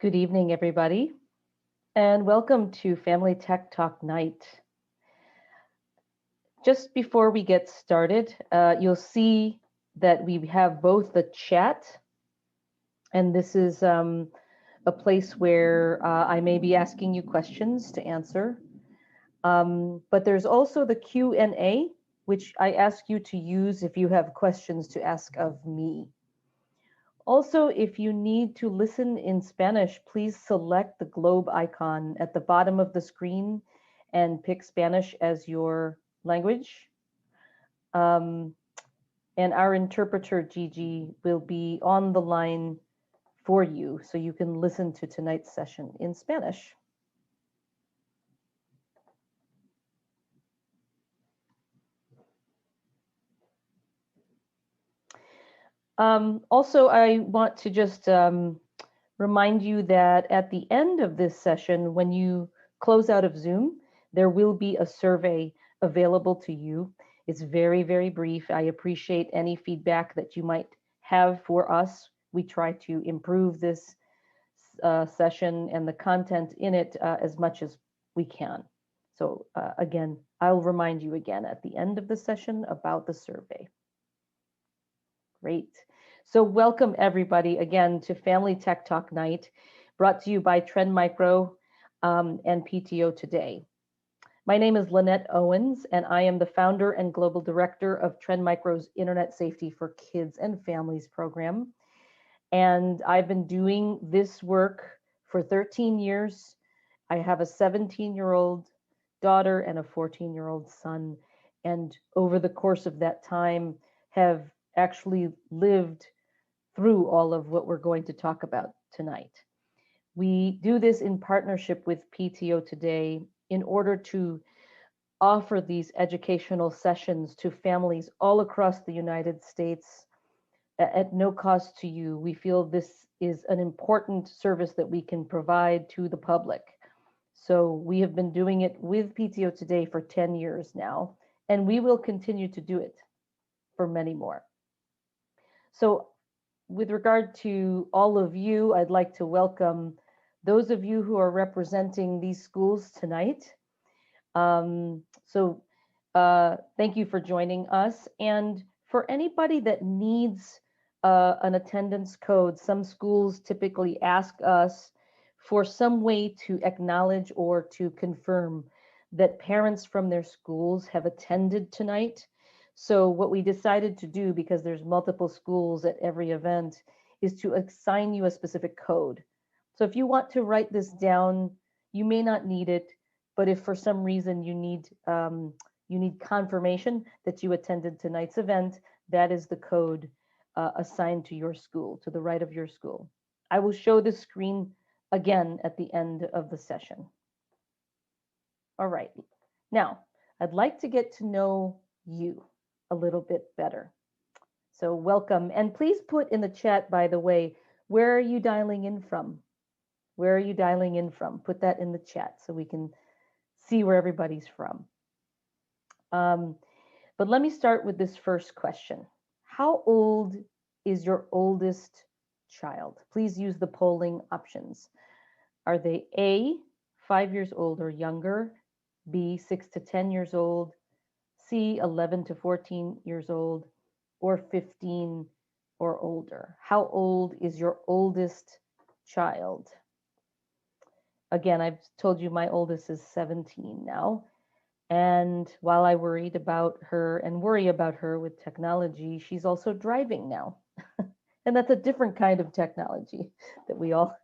Good evening, everybody, and welcome to Family Tech Talk Night. Just before we get started, you'll see that we have both the chat, and this is a place where I may be asking you questions to answer. But there's also the Q&A, which I ask you to use if you have questions to ask of me. Also, if you need to listen in Spanish, please select the globe icon at the bottom of the screen and pick Spanish as your language. And our interpreter, Gigi, will be on the line for you so you can listen to tonight's session in Spanish. Also, I want to just remind you that at the end of this session, when you close out of Zoom, there will be a survey available to you. It's very, very brief. I appreciate any feedback that you might have for us. We try to improve this session and the content in it as much as we can. So again, I'll remind you again at the end of the session about the survey. Great. So welcome everybody again to Family Tech Talk Night, brought to you by Trend Micro and PTO Today. My name is Lynette Owens, and I am the founder and global director of Trend Micro's Internet Safety for Kids and Families program. And I've been doing this work for 13 years. I have a 17-year-old daughter and a 14-year-old son. And over the course of that time, have actually lived through all of what we're going to talk about tonight. We do this in partnership with PTO Today in order to offer these educational sessions to families all across the United States at no cost to you. We feel this is an important service that we can provide to the public. So we have been doing it with PTO Today for 10 years now, and we will continue to do it for many more. So with regard to all of you, I'd like to welcome those of you who are representing these schools tonight. Thank you for joining us. And for anybody that needs an attendance code, some schools typically ask us for some way to acknowledge or to confirm that parents from their schools have attended tonight. So what we decided to do, because there's multiple schools at every event, is to assign you a specific code. So if you want to write this down, you may not need it, but if for some reason you need confirmation that you attended tonight's event, that is the code assigned to your school, to the right of your school. I will show the screen again at the end of the session. All right, now I'd like to get to know you a little bit better. So welcome, and please put in the chat, by the way, where are you dialing in from? Where are you dialing in from? Put that in the chat so we can see where everybody's from. But let me start with this first question. How old is your oldest child? Please use the polling options. Are they A, 5 years old or younger, B, 6 to 10 years old, C, 11 to 14 years old, or 15 or older? How old is your oldest child? Again, I've told you my oldest is 17 now. And while I worry about her with technology, she's also driving now. And that's a different kind of technology that we all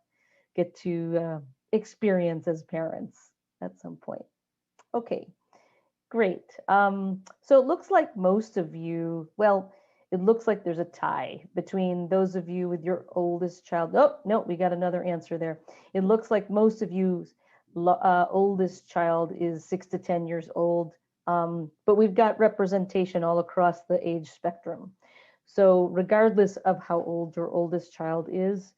get to experience as parents at some point. Okay, great. So it looks like most of you, well, it looks like there's a tie between those of you with your oldest child. Oh, no, we got another answer there. It looks like most of you oldest child is 6 to 10 years old, but we've got representation all across the age spectrum. So regardless of how old your oldest child is,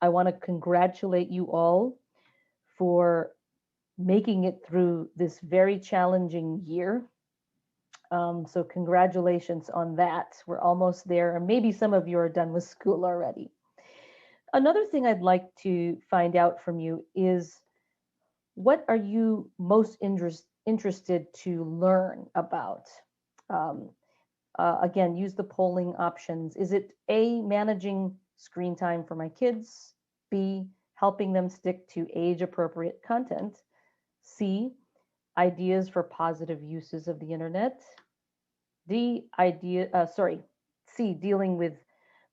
I want to congratulate you all for making it through this very challenging year. So congratulations on that. We're almost there, and maybe some of you are done with school already. Another thing I'd like to find out from you is, what are you most interested to learn about? Um, Again, use the polling options. Is it A, managing screen time for my kids? B, helping them stick to age appropriate content? C, ideas for positive uses of the internet? C, dealing with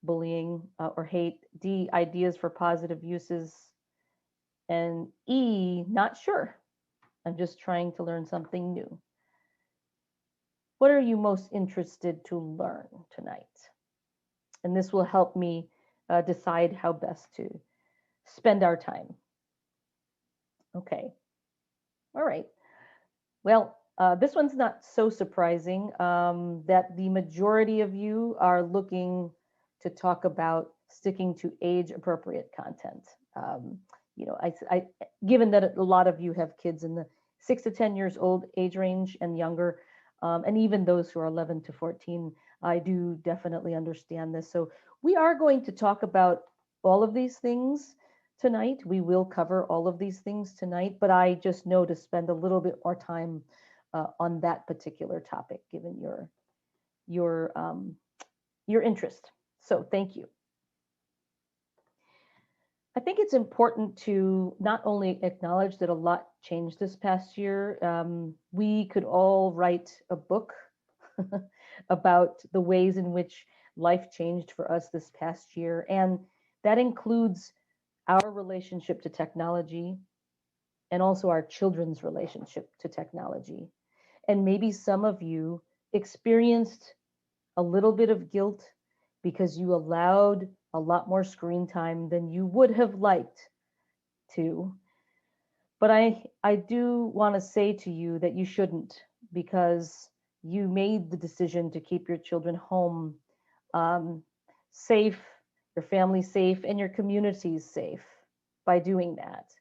bullying or hate? D, ideas for positive uses? And E, not sure. I'm just trying to learn something new. What are you most interested to learn tonight? And this will help me decide how best to spend our time. Okay. All right. Well, this one's not so surprising that the majority of you are looking to talk about sticking to age appropriate content. You know, given that a lot of you have kids in the 6 to 10 years old age range and younger, and even those who are 11 to 14, I do definitely understand this. So we are going to talk about all of these things tonight. We will cover all of these things tonight, but I just know to spend a little bit more time on that particular topic, given your your interest. So thank you. I think it's important to not only acknowledge that a lot changed this past year. We could all write a book about the ways in which life changed for us this past year, and that includes our relationship to technology, and also our children's relationship to technology. And maybe some of you experienced a little bit of guilt because you allowed a lot more screen time than you would have liked to. But I do want to say to you that you shouldn't, because you made the decision to keep your children home, um, safe, your family safe, and your communities safe by doing that.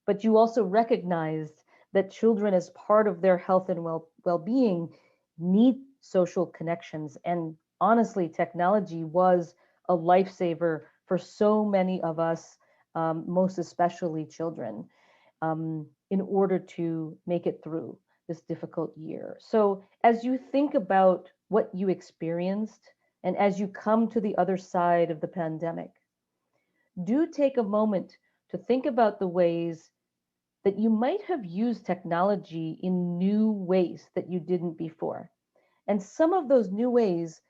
But you also recognized that children, as part of their health and well-being, need social connections. And honestly, technology was a lifesaver for so many of us, most especially children, in order to make it through this difficult year. So as you think about what you experienced, and as you come to the other side of the pandemic, do take a moment to think about the ways that you might have used technology in new ways that you didn't before. And some of those new ways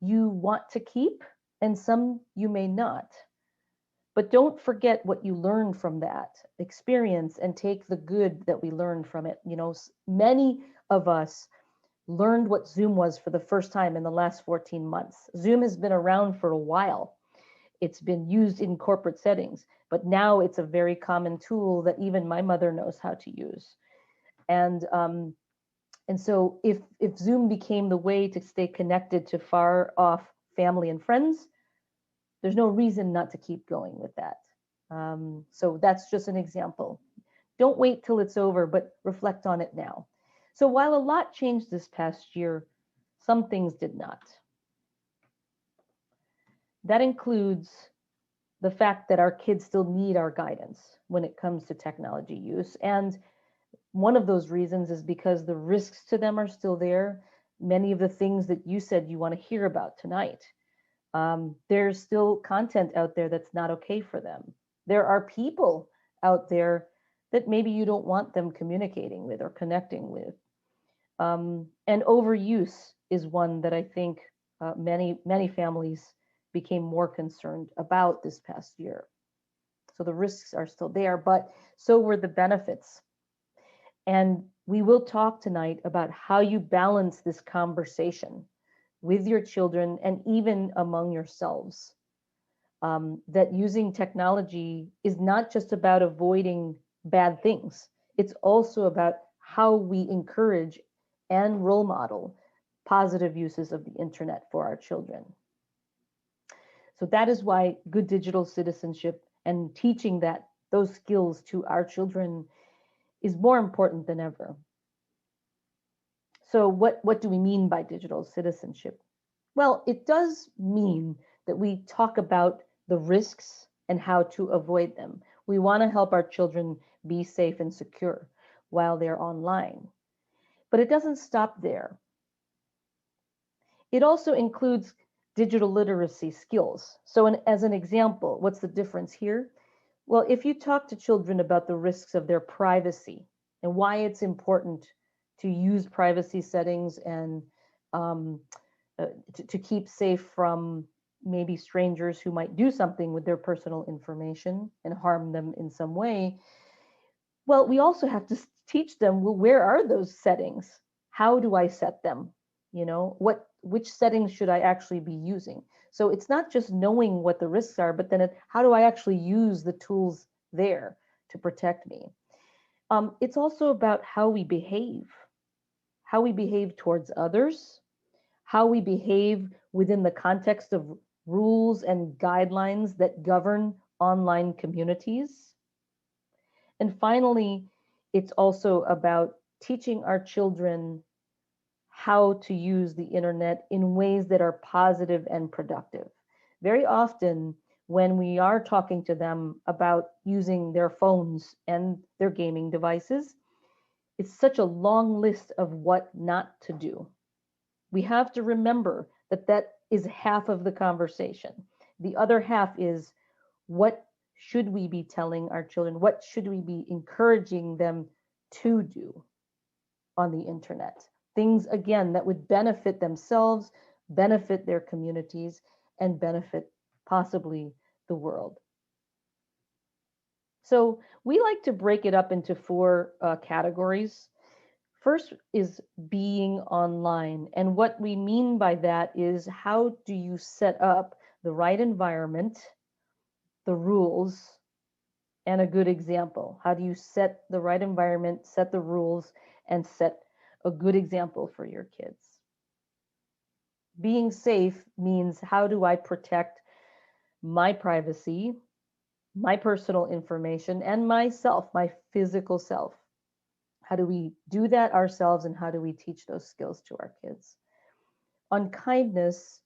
you want to keep, and some you may not. But don't forget what you learned from that experience and take the good that we learned from it. You know, many of us learned what Zoom was for the first time in the last 14 months. Zoom has been around for a while. It's been used in corporate settings, but now it's a very common tool that even my mother knows how to use. And so if Zoom became the way to stay connected to far off family and friends, there's no reason not to keep going with that. So that's just an example. Don't wait till it's over, but reflect on it now. So while a lot changed this past year, some things did not. That includes the fact that our kids still need our guidance when it comes to technology use. And one of those reasons is because the risks to them are still there. Many of the things that you said you want to hear about tonight. There's still content out there that's not okay for them. There are people out there that maybe you don't want them communicating with or connecting with. And overuse is one that I think many families became more concerned about this past year. So the risks are still there, but so were the benefits. And we will talk tonight about how you balance this conversation with your children and even among yourselves. That using technology is not just about avoiding bad things, it's also about how we encourage and role model positive uses of the internet for our children. So that is why good digital citizenship and teaching those skills to our children is more important than ever. So what do we mean by digital citizenship? Well, it does mean that we talk about the risks and how to avoid them. We want to help our children be safe and secure while they're online. But it doesn't stop there. It also includes digital literacy skills. So, as an example, what's the difference here? Well, if you talk to children about the risks of their privacy and why it's important to use privacy settings and um, to keep safe from maybe strangers who might do something with their personal information and harm them in some way, well, we also have to teach them, well, where are those settings? How do I set them? Which settings should I actually be using? So it's not just knowing what the risks are, but then how do I actually use the tools there to protect me? It's also about how we behave towards others, how we behave within the context of rules and guidelines that govern online communities. And finally, it's also about teaching our children how to use the internet in ways that are positive and productive. Very often, when we are talking to them about using their phones and their gaming devices, it's such a long list of what not to do. We have to remember that that is half of the conversation. The other half is, what should we be telling our children? What should we be encouraging them to do on the internet? Things, again, that would benefit themselves, benefit their communities, and benefit possibly the world. So we like to break it up into four categories. First is being online. And what we mean by that is, how do you set up the right environment, the rules, and a good example? How do you set the right environment, set the rules, and set a good example for your kids? Being safe means, how do I protect my privacy, my personal information, and myself, my physical self? How do we do that ourselves, and how do we teach those skills to our kids? On kindness,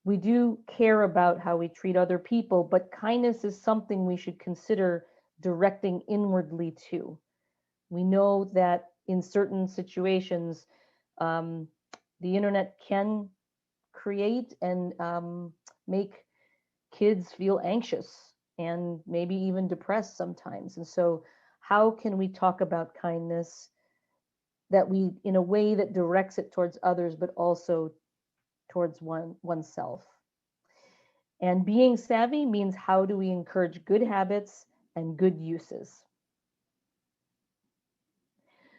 we do care about how we treat other people, but kindness is something we should consider directing inwardly too. We know that in certain situations, um, the internet can create and make kids feel anxious and maybe even depressed sometimes. And so, how can we talk about kindness that we, in a way that directs it towards others, but also towards oneself? And being savvy means, how do we encourage good habits and good uses?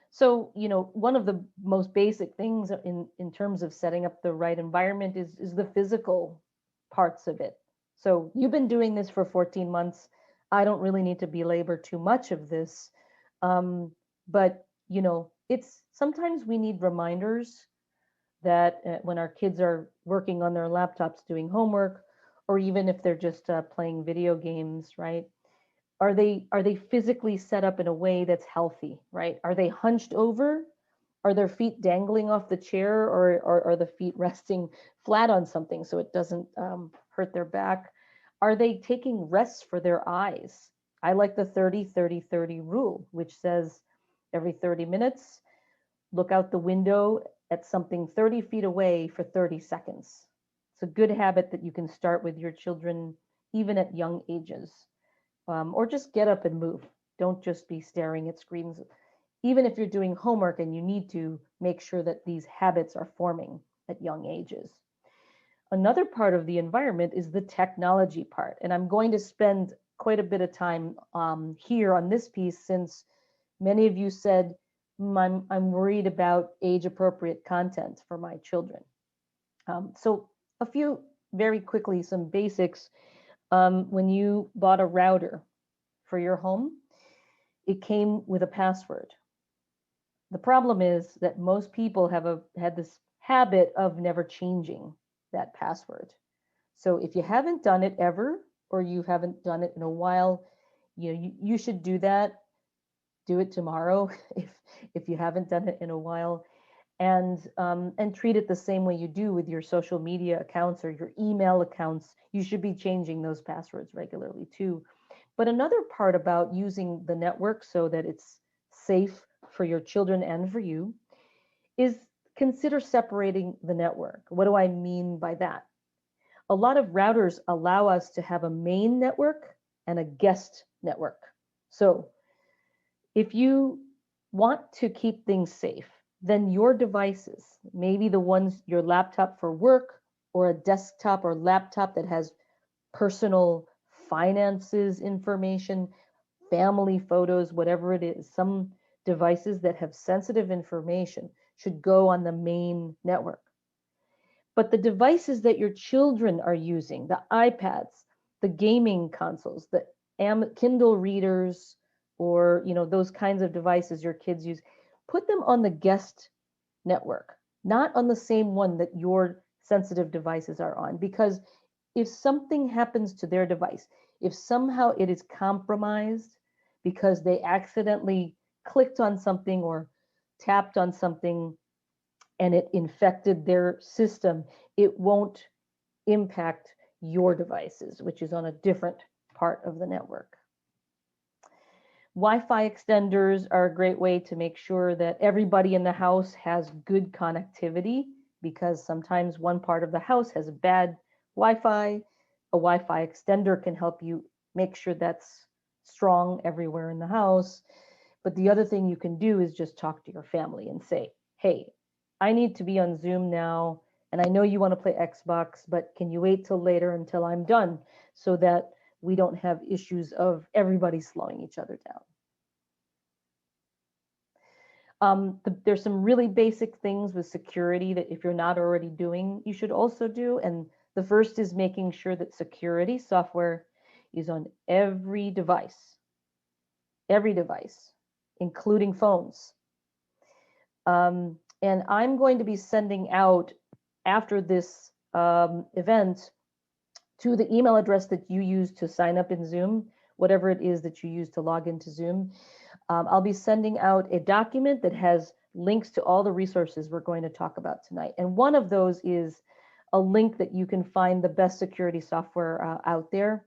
So, one of the most basic things in terms of setting up the right environment is the physical parts of it. So you've been doing this for 14 months. I don't really need to belabor too much of this. But, it's sometimes we need reminders that when our kids are working on their laptops doing homework, or even if they're just playing video games, right? Are they physically set up in a way that's healthy, right? Are they hunched over? Are their feet dangling off the chair, or are the feet resting flat on something so it doesn't hurt their back? Are they taking rests for their eyes? I like the 30-30-30 rule, which says every 30 minutes, look out the window at something 30 feet away for 30 seconds. It's a good habit that you can start with your children even at young ages. Or just get up and move. Don't just be staring at screens. Even if you're doing homework and you need to, make sure that these habits are forming at young ages. Another part of the environment is the technology part. And I'm going to spend quite a bit of time here on this piece, since many of you said, I'm worried about age-appropriate content for my children. So a few, very quickly, some basics. When you bought a router for your home, it came with a password. The problem is that most people had this habit of never changing that password. So if you haven't done it ever, or you haven't done it in a while, you should do that. Do it tomorrow if you haven't done it in a while. and treat it the same way you do with your social media accounts or your email accounts. You should be changing those passwords regularly too. But another part about using the network so that it's safe for your children and for you is consider separating the network. What do I mean by that? A lot of routers allow us to have a main network and a guest network. So if you want to keep things safe, then your devices, maybe the ones, your laptop for work or a desktop or laptop that has personal finances information, family photos, whatever it is, some devices that have sensitive information should go on the main network. But the devices that your children are using, the iPads, the gaming consoles, the Kindle readers, or those kinds of devices your kids use, put them on the guest network, not on the same one that your sensitive devices are on. Because if something happens to their device, if somehow it is compromised because they accidentally clicked on something or tapped on something and it infected their system, it won't impact your devices, which is on a different part of the network. Wi-Fi extenders are a great way to make sure that everybody in the house has good connectivity, because sometimes one part of the house has bad Wi-Fi. A Wi-Fi extender can help you make sure that's strong everywhere in the house. But the other thing you can do is just talk to your family and say, hey, I need to be on Zoom now, and I know you want to play Xbox, but can you wait till later until I'm done, so that we don't have issues of everybody slowing each other down. There's some really basic things with security that if you're not already doing, you should also do. And the first is making sure that security software is on every device, including phones. And I'm going to be sending out, after this event, to the email address that you use to sign up in Zoom, whatever it is that you use to log into Zoom. I'll be sending out a document that has links to all the resources we're going to talk about tonight. And one of those is a link that you can find the best security software out there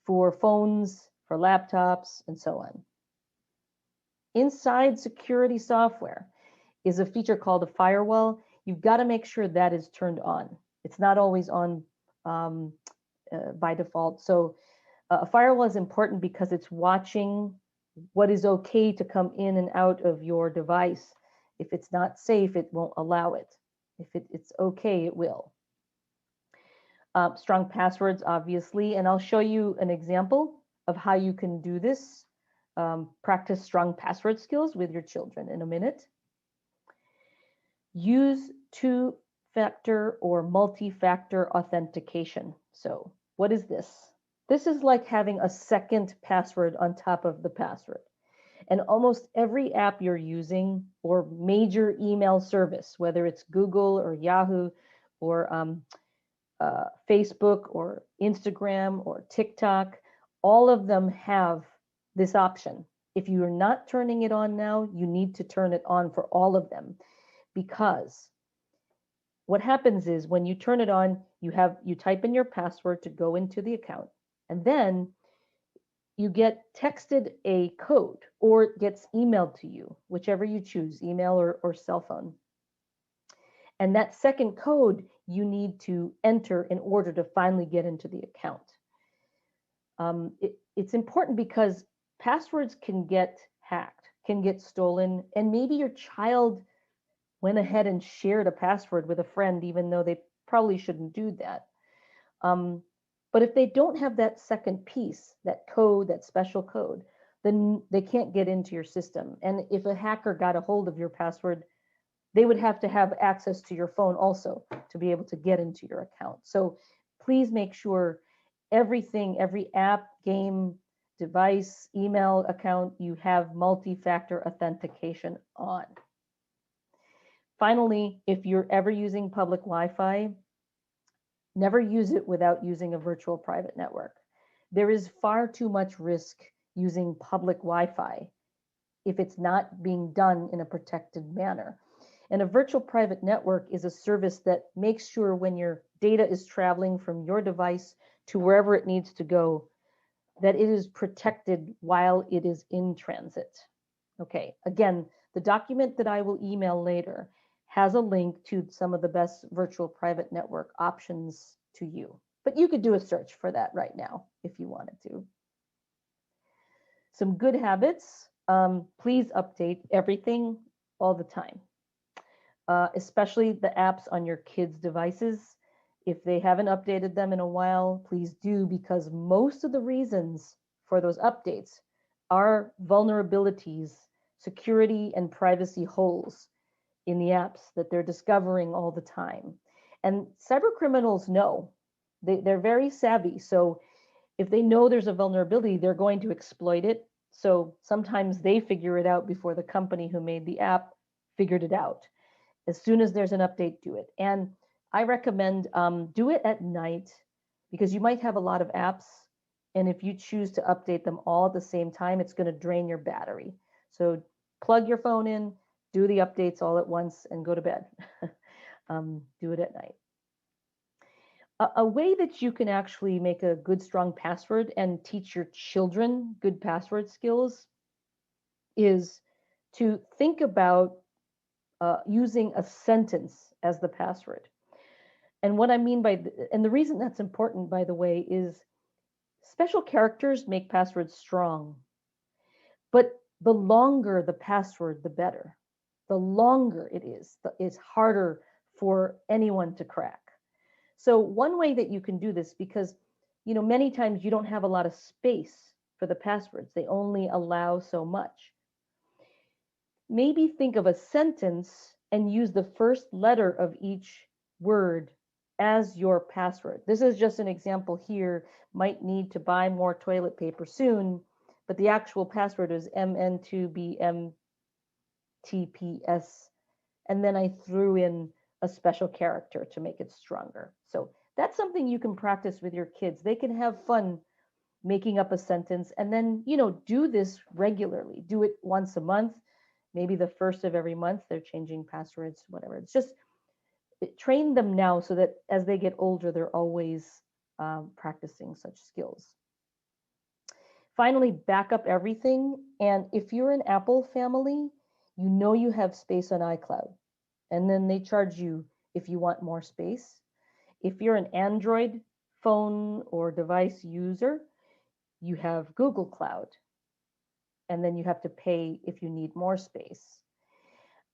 for phones, for laptops, and so on. Inside security software is a feature called a firewall. You've got to make sure that is turned on. It's not always on by default. So a firewall is important because it's watching what is okay to come in and out of your device. If it's not safe, it won't allow it. If it's okay, it will. Strong passwords, obviously, and I'll show you an example of how you can do this. Practice strong password skills with your children in a minute. Use two-factor or multi-factor authentication. So what is this? This is like having a second password on top of the password. And almost every app you're using or major email service, whether it's Google or Yahoo or Facebook or Instagram or TikTok, all of them have this option. If you are not turning it on now, you need to turn it on for all of them, because what happens is when you turn it on, you type in your password to go into the account, and then you get texted a code, or it gets emailed to you, whichever you choose, email or cell phone. And that second code you need to enter in order to finally get into the account. It's important because passwords can get hacked, can get stolen, and maybe your child went ahead and shared a password with a friend, even though they probably shouldn't do that. But if they don't have that second piece, that code, that special code, then they can't get into your system. And if a hacker got a hold of your password, they would have to have access to your phone also to be able to get into your account. So please make sure everything, every app, game, device, email account, you have multi-factor authentication on. Finally, if you're ever using public Wi-Fi, never use it without using a virtual private network. There is far too much risk using public Wi-Fi if it's not being done in a protected manner. And a virtual private network is a service that makes sure when your data is traveling from your device to wherever it needs to go, that it is protected while it is in transit. Okay, again, the document that I will email later has a link to some of the best virtual private network options to you. But you could do a search for that right now if you wanted to. Some good habits. Please update everything all the time, especially the apps on your kids' devices. If they haven't updated them in a while, please do, because most of the reasons for those updates are vulnerabilities, security, and privacy holes in the apps that they're discovering all the time. And cyber criminals know, they're very savvy. So if they know there's a vulnerability, they're going to exploit it. So sometimes they figure it out before the company who made the app figured it out. As soon as there's an update, do it. And I recommend do it at night, because you might have a lot of apps. And if you choose to update them all at the same time, it's going to drain your battery. So plug your phone in, do the updates all at once, and go to bed. Do it at night. A way that you can actually make a good, strong password and teach your children good password skills is to think about using a sentence as the password. And what I mean by, and the reason that's important, by the way, is special characters make passwords strong. But the longer the password, the better. The longer it is, it's harder for anyone to crack. So one way that you can do this, because many times you don't have a lot of space for the passwords, they only allow so much. Maybe think of a sentence and use the first letter of each word as your password. This is just an example here. Might need to buy more toilet paper soon, but the actual password is MN2BMTPS. And then I threw in a special character to make it stronger. So that's something you can practice with your kids. They can have fun making up a sentence, and then, do this regularly. Do it once a month, maybe the first of every month, they're changing passwords, whatever. It's just train them now so that as they get older, they're always practicing such skills. Finally, back up everything. And if you're an Apple family, you have space on iCloud, and then they charge you if you want more space. If you're an Android phone or device user, you have Google Cloud, and then you have to pay if you need more space.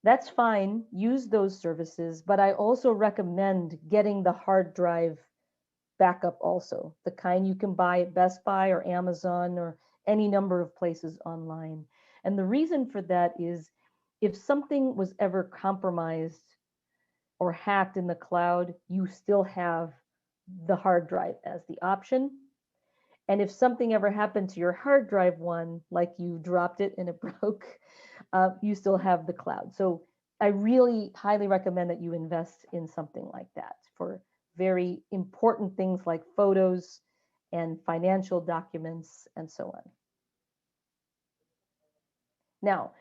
That's fine, use those services, but I also recommend getting the hard drive backup also, the kind you can buy at Best Buy or Amazon or any number of places online. And the reason for that is if something was ever compromised or hacked in the cloud, you still have the hard drive as the option. And if something ever happened to your hard drive one, like you dropped it and it broke, you still have the cloud. So I really highly recommend that you invest in something like that for very important things like photos and financial documents and so on. Now,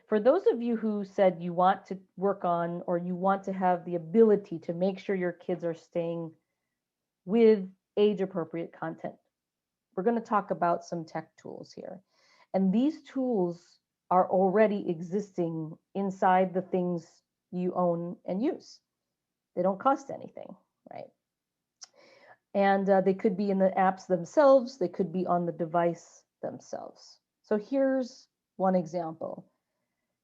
for those of you who said you want to work on, or you want to have the ability to make sure your kids are staying with age-appropriate content, we're going to talk about some tech tools here. And these tools are already existing inside the things you own and use. They don't cost anything, right? And they could be in the apps themselves. They could be on the device themselves. So here's one example.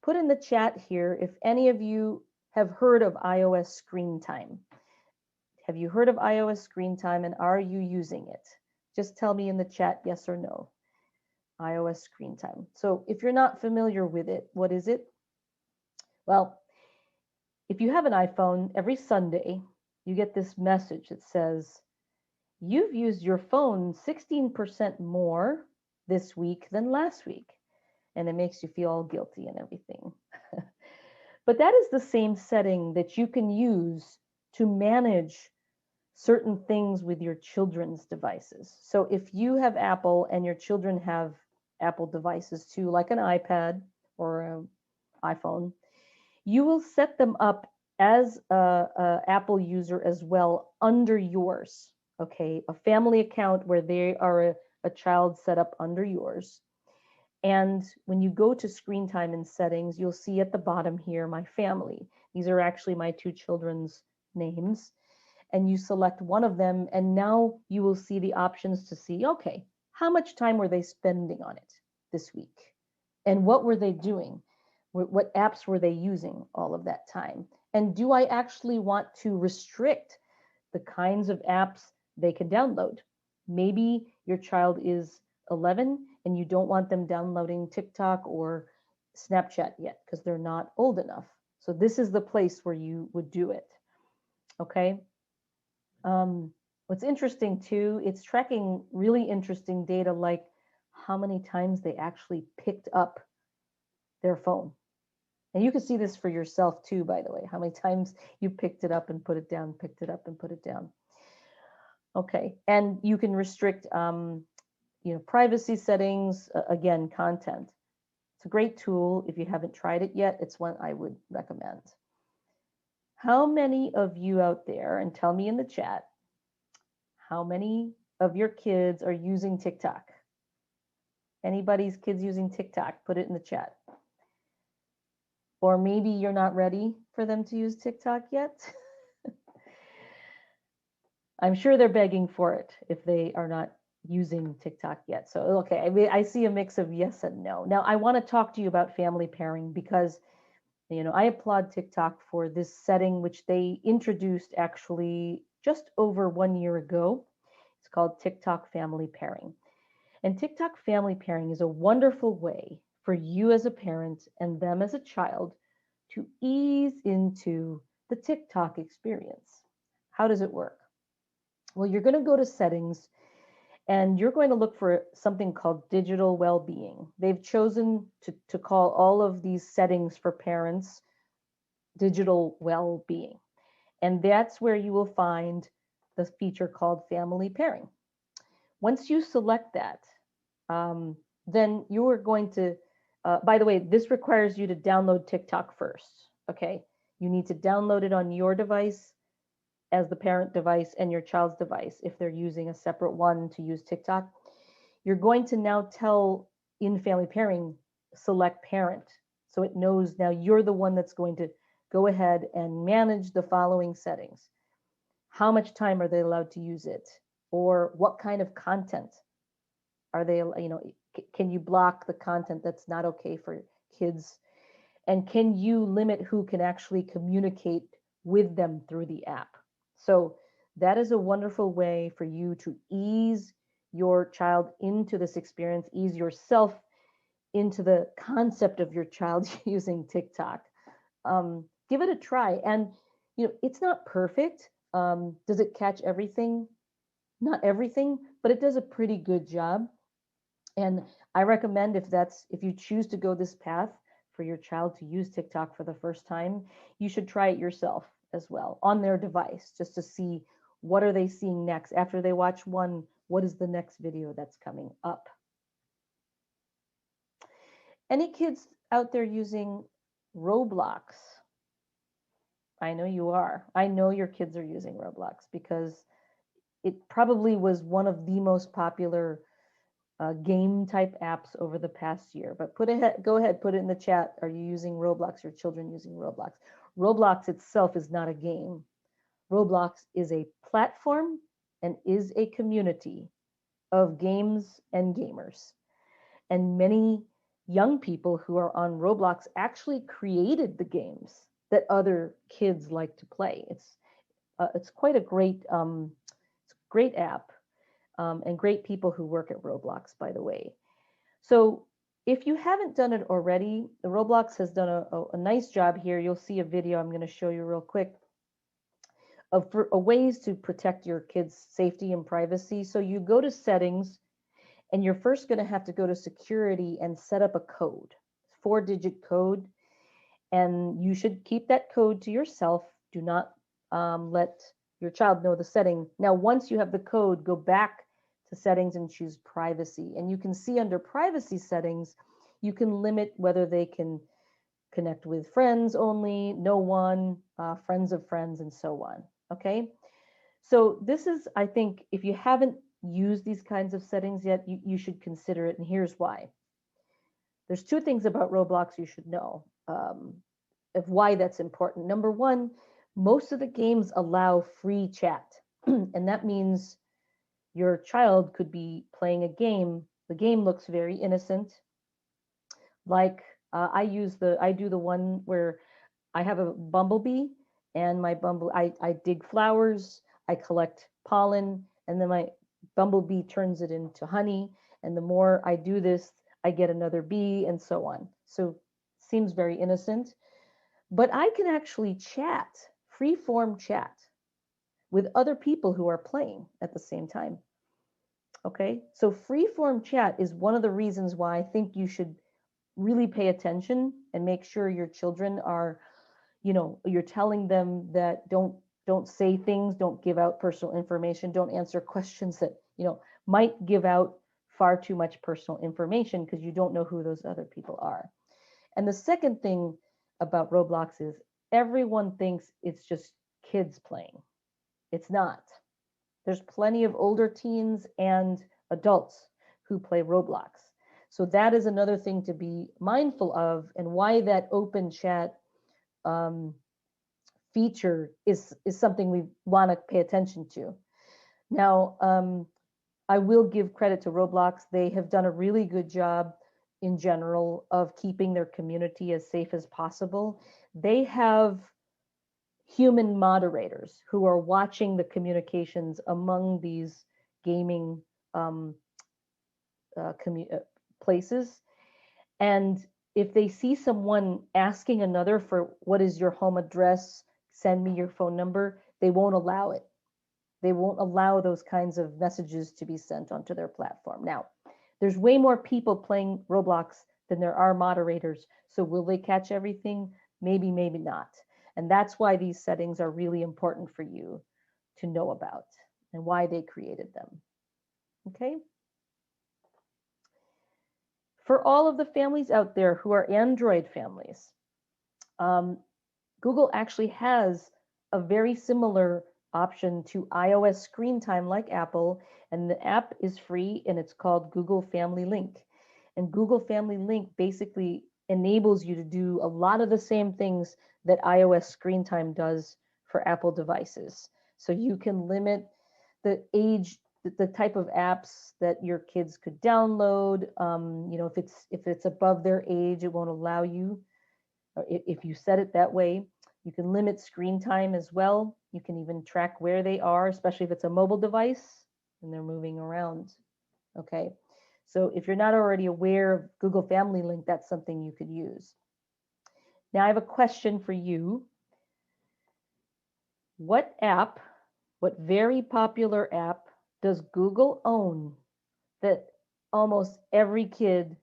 Put in the chat here if any of you have heard of iOS screen time. Have you heard of iOS screen time, and are you using it? Just tell me in the chat yes or no. iOS screen time. So if you're not familiar with it, what is it? Well, if you have an iPhone, every Sunday you get this message that says, you've used your phone 16% more this week than last week. And it makes you feel all guilty and everything. But that is the same setting that you can use to manage certain things with your children's devices. So if you have Apple and your children have Apple devices too, like an iPad or an iPhone, You will set them up as a Apple user as well under yours, okay? A family account where they are a child set up under yours. And when you go to screen time and settings, you'll see at the bottom here, my family. These are actually my two children's names. And you select one of them, and now you will see the options to see, okay, how much time were they spending on it this week? And what were they doing? What apps were they using all of that time? And do I actually want to restrict the kinds of apps they can download? Maybe your child is 11 and you don't want them downloading TikTok or Snapchat yet because they're not old enough. So this is the place where you would do it. Okay. What's interesting too, it's tracking really interesting data like how many times they actually picked up their phone. And you can see this for yourself too, by the way, how many times you picked it up and put it down, picked it up and put it down. Okay, and you can restrict, privacy settings, again, content. It's a great tool. If you haven't tried it yet, it's one I would recommend. How many of you out there, and tell me in the chat, how many of your kids are using TikTok? Anybody's kids using TikTok, put it in the chat. Or maybe you're not ready for them to use TikTok yet. I'm sure they're begging for it if they are not using TikTok yet. So, okay, I see a mix of yes and no. Now, I want to talk to you about family pairing because, I applaud TikTok for this setting, which they introduced actually just over 1 year ago. It's called TikTok family pairing. And TikTok family pairing is a wonderful way for you as a parent and them as a child to ease into the TikTok experience. How does it work? Well, you're going to go to settings and you're going to look for something called digital well-being. They've chosen to call all of these settings for parents digital well-being. And that's where you will find the feature called family pairing. Once you select that, then you are going to, by the way, this requires you to download TikTok first, okay? You need to download it on your device as the parent device and your child's device if they're using a separate one to use TikTok. You're going to now tell in family pairing, select parent. So it knows now you're the one that's going to go ahead and manage the following settings. How much time are they allowed to use it? Or what kind of content are they, can you block the content that's not okay for kids? And can you limit who can actually communicate with them through the app? So that is a wonderful way for you to ease your child into this experience, ease yourself into the concept of your child using TikTok. Give it a try. And, it's not perfect. Does it catch everything? Not everything, but it does a pretty good job. And I recommend if you choose to go this path for your child to use TikTok for the first time, you should try it yourself as well on their device just to see what are they seeing next. After they watch one, what is the next video that's coming up? Any kids out there using Roblox? I know you are. I know your kids are using Roblox because it probably was one of the most popular game type apps over the past year. But go ahead, put it in the chat. Are you using Roblox? Your children using Roblox? Roblox itself is not a game. Roblox is a platform and is a community of games and gamers. And many young people who are on Roblox actually created the games that other kids like to play. It's quite a great app. And great people who work at Roblox, by the way. So if you haven't done it already, the Roblox has done a nice job here. You'll see a video I'm going to show you real quick of ways to protect your kids' safety and privacy. So you go to settings, and you're first going to have to go to security and set up a code, 4-digit code. And you should keep that code to yourself. Do not let your child know the setting. Now, once you have the code, go back to settings and choose privacy. And you can see under privacy settings, you can limit whether they can connect with friends only, no one, friends of friends, and so on. Okay. So this is, I think, if you haven't used these kinds of settings yet, you should consider it. And here's why. There's two things about Roblox you should know of why that's important. Number one, most of the games allow free chat. And that means your child could be playing a game. The game looks very innocent. Like I do the one where I have a bumblebee, and I dig flowers, I collect pollen, and then my bumblebee turns it into honey. And the more I do this, I get another bee, and so on. So seems very innocent. But I can actually chat, free form chat with other people who are playing at the same time. Okay, so free form chat is one of the reasons why I think you should really pay attention and make sure your children are, you're telling them that don't say things, don't give out personal information, don't answer questions that, might give out far too much personal information because you don't know who those other people are. And the second thing about Roblox is everyone thinks it's just kids playing. It's not. There's plenty of older teens and adults who play Roblox. So that is another thing to be mindful of, and why that open chat feature is something we want to pay attention to. Now, I will give credit to Roblox. They have done a really good job in general of keeping their community as safe as possible. They have human moderators who are watching the communications among these gaming places. And if they see someone asking another for what is your home address, send me your phone number, they won't allow it. They won't allow those kinds of messages to be sent onto their platform. Now, there's way more people playing Roblox than there are moderators. So will they catch everything? Maybe, maybe not. And that's why these settings are really important for you to know about and why they created them. Okay. For all of the families out there who are Android families, Google actually has a very similar option to iOS screen time like Apple, and the app is free and it's called Google Family Link. And Google Family Link basically enables you to do a lot of the same things that iOS screen time does for Apple devices. So you can limit the age, the type of apps that your kids could download. If it's above their age, it won't allow you. If you set it that way, you can limit screen time as well. You can even track where they are, especially if it's a mobile device and they're moving around. Okay, so if you're not already aware of Google Family Link, that's something you could use. Now I have a question for you. What very popular app does Google own that almost every kid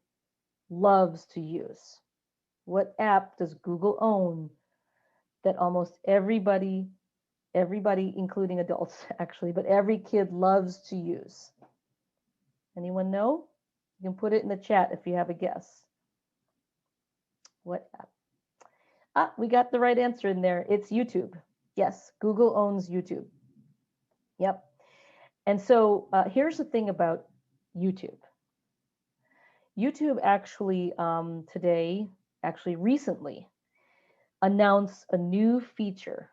loves to use? What app does Google own that almost everybody, including adults actually, but every kid loves to use? Anyone know? You can put it in the chat if you have a guess. What app? We got the right answer in there. It's YouTube. Yes, Google owns YouTube. Yep. And so here's the thing about YouTube. YouTube actually recently announced a new feature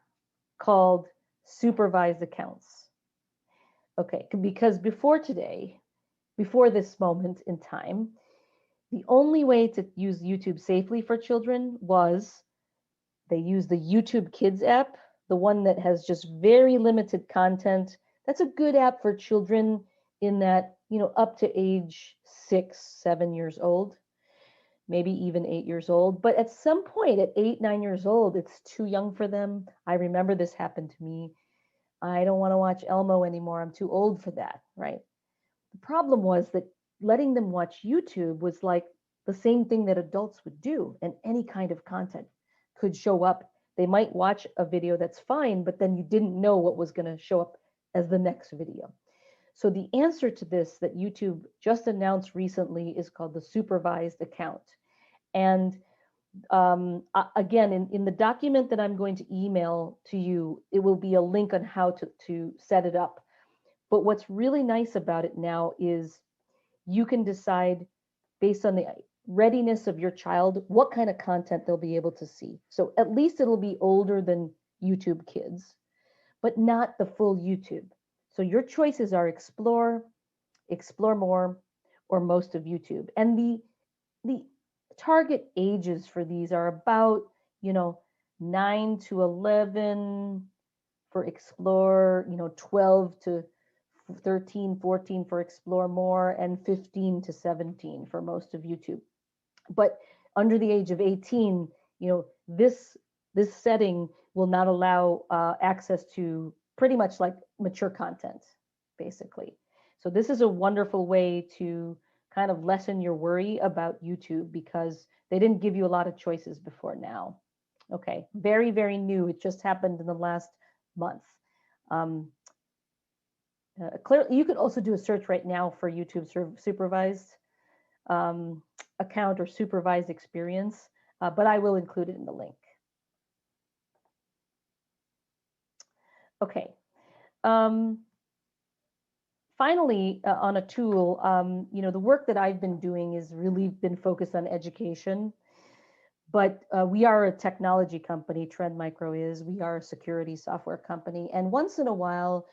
called supervised accounts. Okay, because before this moment in time, the only way to use YouTube safely for children was they use the YouTube Kids app, the one that has just very limited content. That's a good app for children in that, up to age 6, 7 years old, maybe even 8 years old. But at some point at 8, 9 years old, it's too young for them. I remember this happened to me. I don't want to watch Elmo anymore. I'm too old for that, right? The problem was that letting them watch YouTube was like the same thing that adults would do, and any kind of content could show up. They might watch a video that's fine, but then you didn't know what was going to show up as the next video. So the answer to this that YouTube just announced recently is called the supervised account. And Again, in the document that I'm going to email to you, it will be a link on how to set it up. But what's really nice about it now is you can decide based on the readiness of your child what kind of content they'll be able to see. So at least it'll be older than YouTube Kids, but not the full YouTube. So your choices are explore, explore more, or most of YouTube. And the target ages for these are about, 9 to 11 for explore, 12 to 13, 14 for explore more, and 15 to 17 for most of YouTube. But under the age of 18, this setting will not allow access to pretty much like mature content, basically. So this is a wonderful way to kind of lessen your worry about YouTube because they didn't give you a lot of choices before now. Okay, very, very new. It just happened in the last month. Clearly, you could also do a search right now for YouTube supervised account or supervised experience, but I will include it in the link. Okay. Finally, on a tool, the work that I've been doing is really been focused on education, but we are a technology company, Trend Micro is. We are a security software company. And once in a while,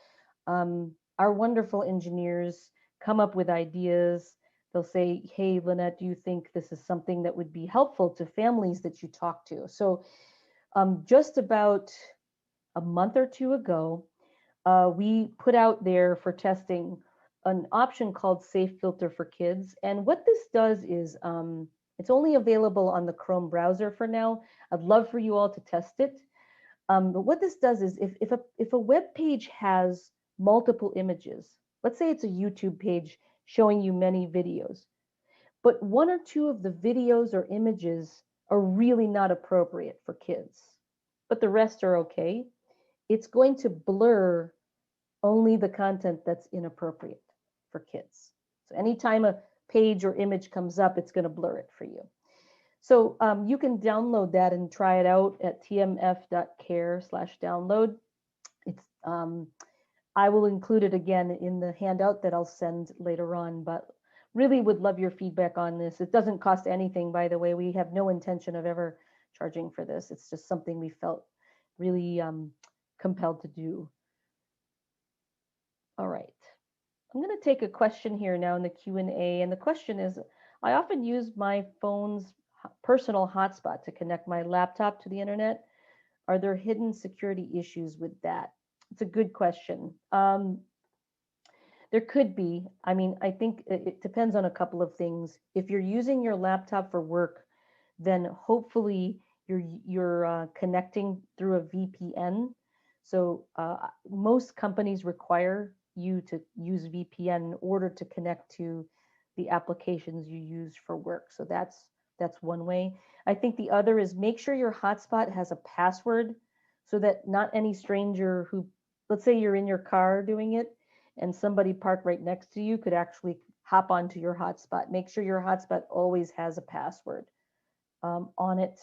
our wonderful engineers come up with ideas. They'll say, hey, Lynette, do you think this is something that would be helpful to families that you talk to? So just about a month or two ago, we put out there for testing an option called Safe Filter for Kids. And what this does is it's only available on the Chrome browser for now. I'd love for you all to test it. But what this does is if a web page has multiple images, let's say it's a YouTube page showing you many videos, but one or two of the videos or images are really not appropriate for kids, but the rest are okay, it's going to blur only the content that's inappropriate for kids. So anytime a page or image comes up, it's going to blur it for you. So you can download that and try it out at tmf.care/download. It's I will include it again in the handout that I'll send later on, but really would love your feedback on this. It doesn't cost anything, by the way. We have no intention of ever charging for this. It's just something we felt really compelled to do. All right. I'm going to take a question here now in the Q&A, and the question is, I often use my phone's personal hotspot to connect my laptop to the internet. Are there hidden security issues with that? It's a good question. There could be. I mean, I think it depends on a couple of things. If you're using your laptop for work, then hopefully you're connecting through a VPN. So most companies require you to use VPN in order to connect to the applications you use for work. So that's one way. I think the other is make sure your hotspot has a password so that not any stranger who, let's say you're in your car doing it and somebody parked right next to you could actually hop onto your hotspot. Make sure your hotspot always has a password on it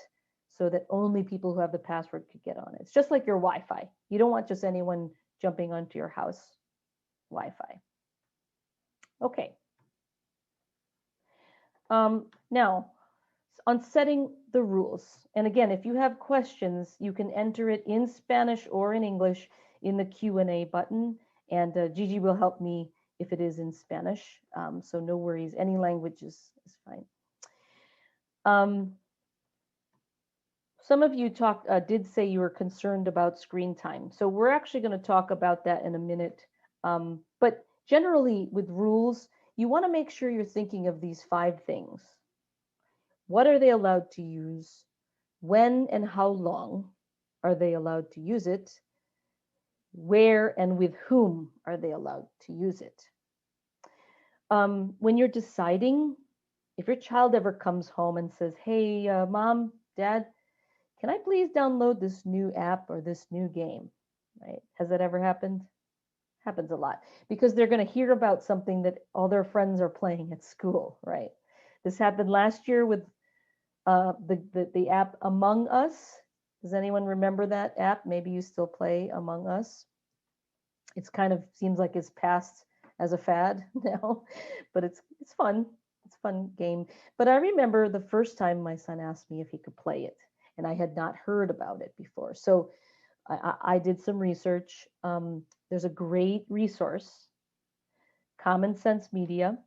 so that only people who have the password could get on it. It's just like your Wi-Fi. You don't want just anyone jumping onto your house Wi-Fi. Okay. Now, on setting the rules. And again, if you have questions, you can enter it in Spanish or in English in the Q&A button. And Gigi will help me if it is in Spanish. So no worries, any language is fine. Some of you did say you were concerned about screen time. So we're actually going to talk about that in a minute. But generally with rules, you want to make sure you're thinking of these 5 things. What are they allowed to use? When and how long are they allowed to use it? Where and with whom are they allowed to use it? When you're deciding, if your child ever comes home and says, hey, mom, dad, can I please download this new app or this new game, right? Has that ever happened? Happens a lot because they're going to hear about something that all their friends are playing at school, right? This happened last year with The app Among Us. Does anyone remember that app? Maybe you still play Among Us. It's kind of seems like it's passed as a fad now, but it's fun. It's a fun game. But I remember the first time my son asked me if he could play it, and I had not heard about it before. So I did some research. There's a great resource, Common Sense Media.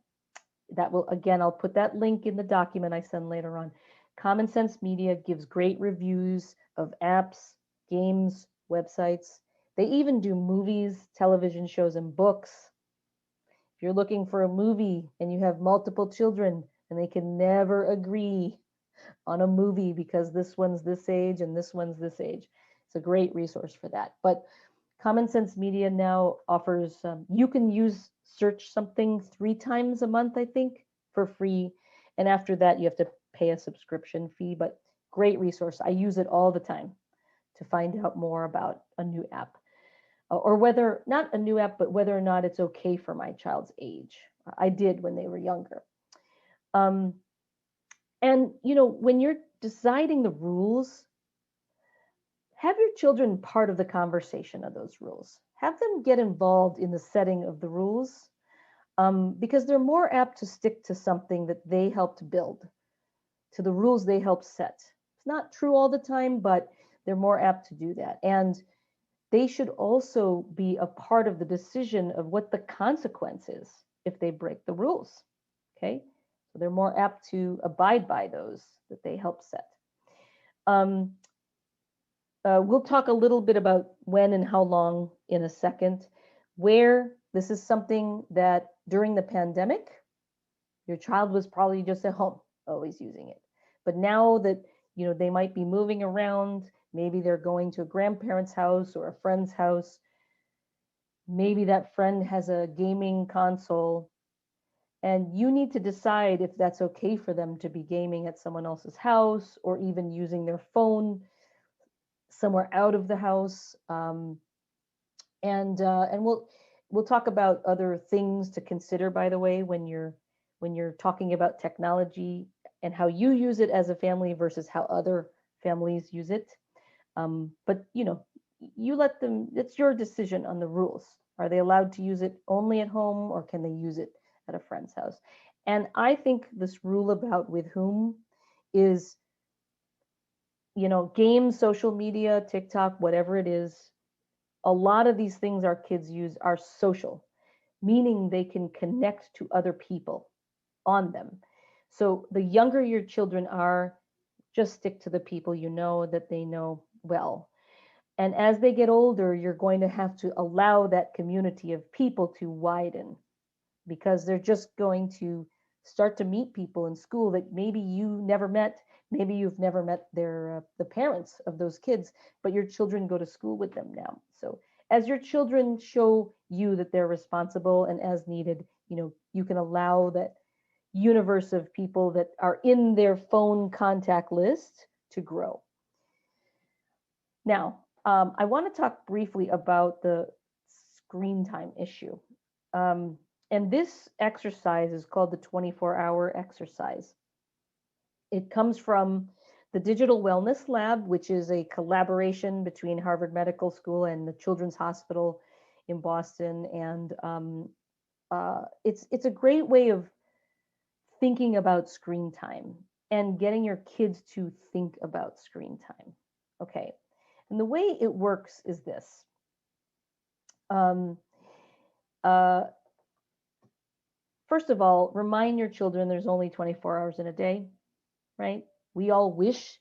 That will, again, I'll put that link in the document I send later on. Common Sense Media gives great reviews of apps, games, websites. They even do movies, television shows, and books. If you're looking for a movie and you have multiple children and they can never agree on a movie because this one's this age and this one's this age, it's a great resource for that. But Common Sense Media now offers, you can search something 3 times a month, I think, for free. And after that, you have to pay a subscription fee, but great resource. I use it all the time to find out more about a new app, or whether, not a new app, but whether or not it's okay for my child's age. I did when they were younger. Um, and, when you're deciding the rules, have your children part of the conversation of those rules. Have them get involved in the setting of the rules, because they're more apt to stick to something that they helped build, to the rules they helped set. It's not true all the time, but they're more apt to do that. And they should also be a part of the decision of what the consequence is if they break the rules. Okay? So they're more apt to abide by those that they help set. We'll talk a little bit about when and how long in a second. Where this is something that during the pandemic, your child was probably just at home, always using it. But now that they might be moving around, maybe they're going to a grandparent's house or a friend's house. Maybe that friend has a gaming console, and you need to decide if that's okay for them to be gaming at someone else's house or even using their phone somewhere out of the house. And we'll talk about other things to consider, by the way, when you're talking about technology and how you use it as a family versus how other families use it. But you let them. It's your decision on the rules. Are they allowed to use it only at home, or can they use it at a friend's house? And I think this rule about with whom is, games, social media, TikTok, whatever it is, a lot of these things our kids use are social, meaning they can connect to other people on them. So the younger your children are, just stick to the people that they know well. And as they get older, you're going to have to allow that community of people to widen, because they're just going to start to meet people in school that maybe you never met. Maybe you've never met the parents of those kids, but your children go to school with them now. So as your children show you that they're responsible, and as needed, you can allow that universe of people that are in their phone contact list to grow. Now, I want to talk briefly about the screen time issue. And this exercise is called the 24-hour exercise. It comes from the Digital Wellness Lab, which is a collaboration between Harvard Medical School and the Children's Hospital in Boston. And it's a great way of thinking about screen time and getting your kids to think about screen time. Okay. And the way it works is this. First of all, remind your children there's only 24 hours in a day, right? We all wish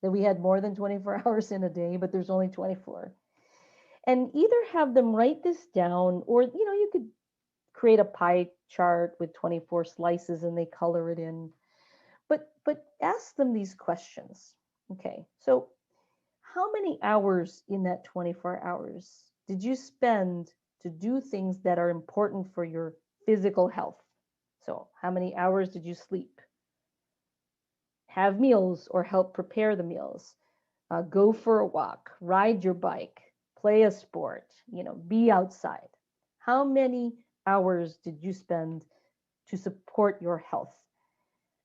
that we had more than 24 hours in a day, but there's only 24. And either have them write this down, or you could create a pie chart with 24 slices and they color it in. But ask them these questions. Okay, so how many hours in that 24 hours did you spend to do things that are important for your physical health? So how many hours did you sleep? Have meals or help prepare the meals? Go for a walk, ride your bike, play a sport, be outside. How many hours did you spend to support your health?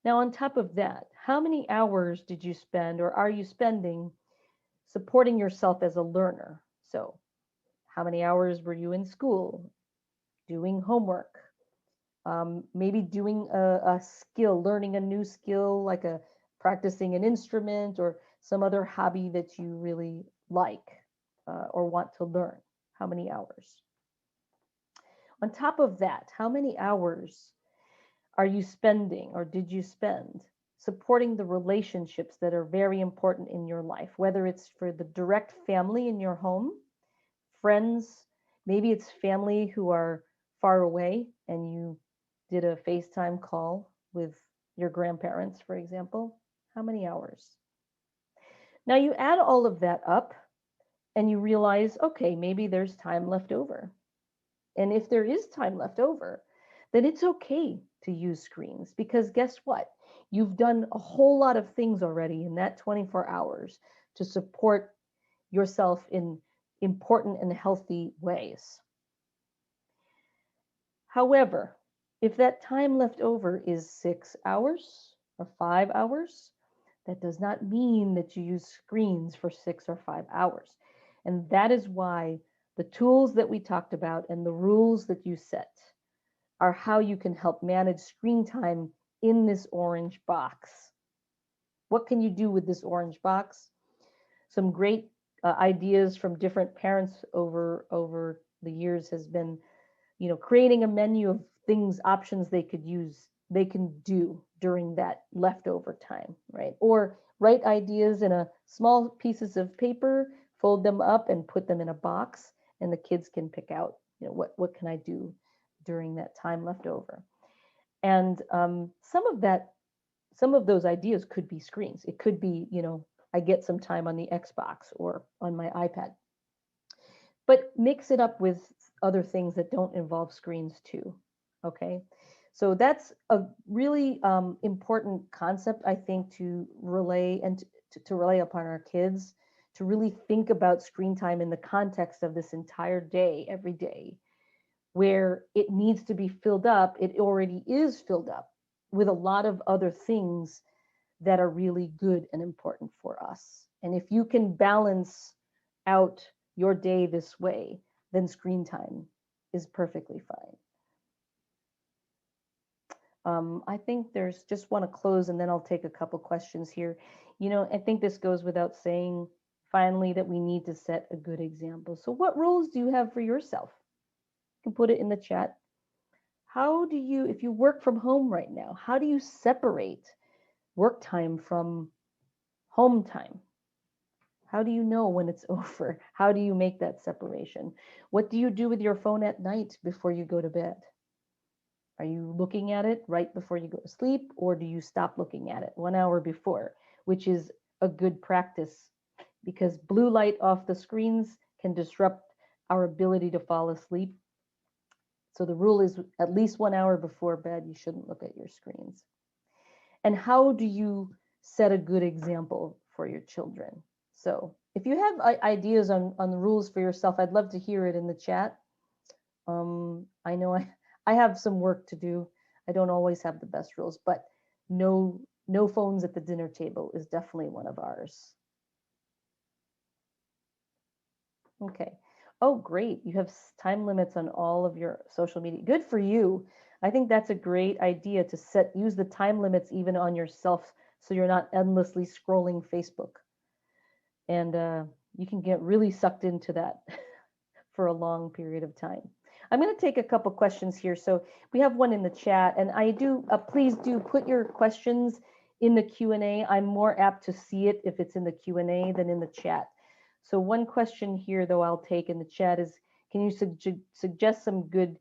Now, on top of that, how many hours did you spend or are you spending supporting yourself as a learner? So, how many hours were you in school doing homework? Maybe doing a skill, learning a new skill, like a practicing an instrument or some other hobby that you really like or want to learn. How many hours? On top of that, how many hours are you spending or did you spend supporting the relationships that are very important in your life, whether it's for the direct family in your home, friends, maybe it's family who are far away and you did a FaceTime call with your grandparents, for example. How many hours? Now you add all of that up and you realize, okay, maybe there's time left over. And if there is time left over, then it's okay to use screens because guess what? You've done a whole lot of things already in that 24 hours to support yourself in important and healthy ways. However, if that time left over is 6 hours or 5 hours, that does not mean that you use screens for 6 or 5 hours. And that is why the tools that we talked about and the rules that you set are how you can help manage screen time in this orange box. What can you do with this orange box? Some great ideas from different parents over the years has been, creating a menu of things, options they can do during that leftover time, right? Or write ideas in a small pieces of paper, fold them up and put them in a box, and the kids can pick out, what can I do during that time left over. And some of those ideas could be screens. It could be, I get some time on the Xbox or on my iPad. But mix it up with other things that don't involve screens too. Okay. So that's a really important concept, I think, to relay and to relay upon our kids, to really think about screen time in the context of this entire day, every day, where it needs to be filled up. It already is filled up with a lot of other things that are really good and important for us. And if you can balance out your day this way, then screen time is perfectly fine. I think there's just want to close and then I'll take a couple questions here. I think this goes without saying, finally, that we need to set a good example. So what rules do you have for yourself? You can put it in the chat. How do you, if you work from home right now, how do you separate work time from home time? How do you know when it's over? How do you make that separation? What do you do with your phone at night before you go to bed? Are you looking at it right before you go to sleep, or do you stop looking at it 1 hour before, which is a good practice because blue light off the screens can disrupt our ability to fall asleep. So the rule is at least 1 hour before bed, you shouldn't look at your screens. And how do you set a good example for your children? So if you have ideas on the rules for yourself, I'd love to hear it in the chat. I know I have some work to do. I don't always have the best rules, but no phones at the dinner table is definitely one of ours. Okay. Oh, great. You have time limits on all of your social media. Good for you. I think that's a great idea to use the time limits even on yourself so you're not endlessly scrolling Facebook. And you can get really sucked into that for a long period of time. I'm going to take a couple questions here. So we have one in the chat, and I do, please do put your questions in the Q&A. I'm more apt to see it if it's in the Q&A than in the chat. So one question here, though, I'll take in the chat is, can you suggest some good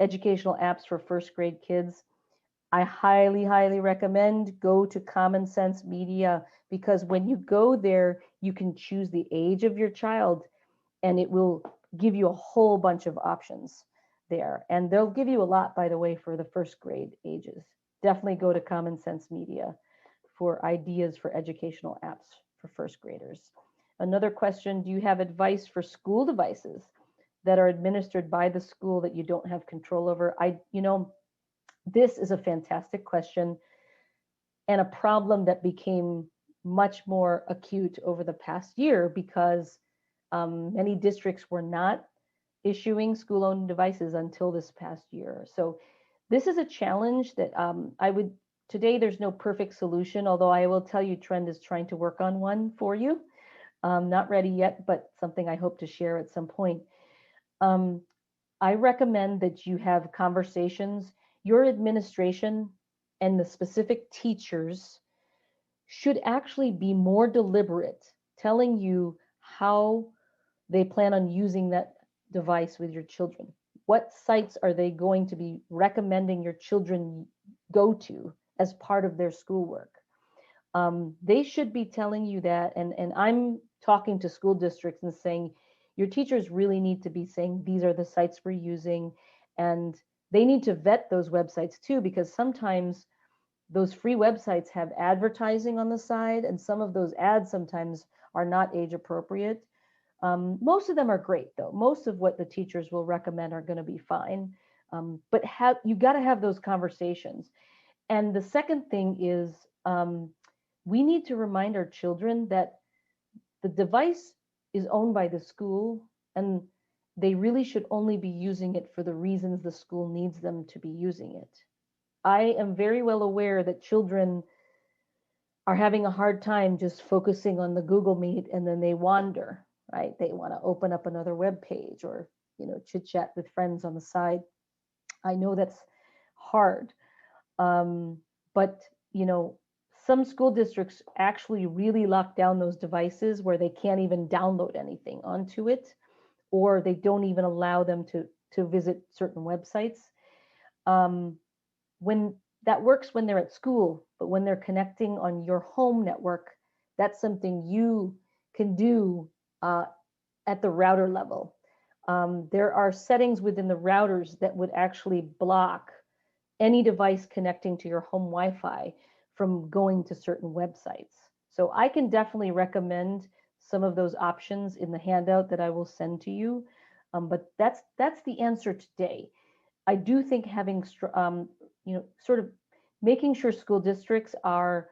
educational apps for first grade kids? I highly, highly recommend go to Common Sense Media, because when you go there, you can choose the age of your child and it will give you a whole bunch of options there. And they'll give you a lot, by the way, for the first grade ages. Definitely go to Common Sense Media for ideas for educational apps for first graders. Another question, do you have advice for school devices that are administered by the school that you don't have control over? This is a fantastic question. and a problem that became much more acute over the past year because many districts were not issuing school-owned devices until this past year. So this is a challenge that today there's no perfect solution, although I will tell you Trend is trying to work on one for you. Not ready yet, but something I hope to share at some point. I recommend that you have conversations. Your administration and the specific teachers should actually be more deliberate, telling you how they plan on using that device with your children. What sites are they going to be recommending your children go to as part of their schoolwork? They should be telling you that, and I'm talking to school districts and saying, your teachers really need to be saying, these are the sites we're using, and they need to vet those websites too, because sometimes those free websites have advertising on the side, and some of those ads sometimes are not age appropriate. Most of them are great, though. Most of what the teachers will recommend are going to be fine. But you got to have those conversations. And the second thing is we need to remind our children that the device is owned by the school, and they really should only be using it for the reasons the school needs them to be using it. I am very well aware that children are having a hard time just focusing on the Google Meet, and then they wander, right? They want to open up another web page or, chit chat with friends on the side. I know that's hard. But, some school districts actually really lock down those devices where they can't even download anything onto it, or they don't even allow them to visit certain websites. When that works when they're at school, but when they're connecting on your home network, that's something you can do at the router level. There are settings within the routers that would actually block any device connecting to your home Wi-Fi from going to certain websites. So I can definitely recommend some of those options in the handout that I will send to you. But that's the answer today. I do think having, sort of making sure school districts are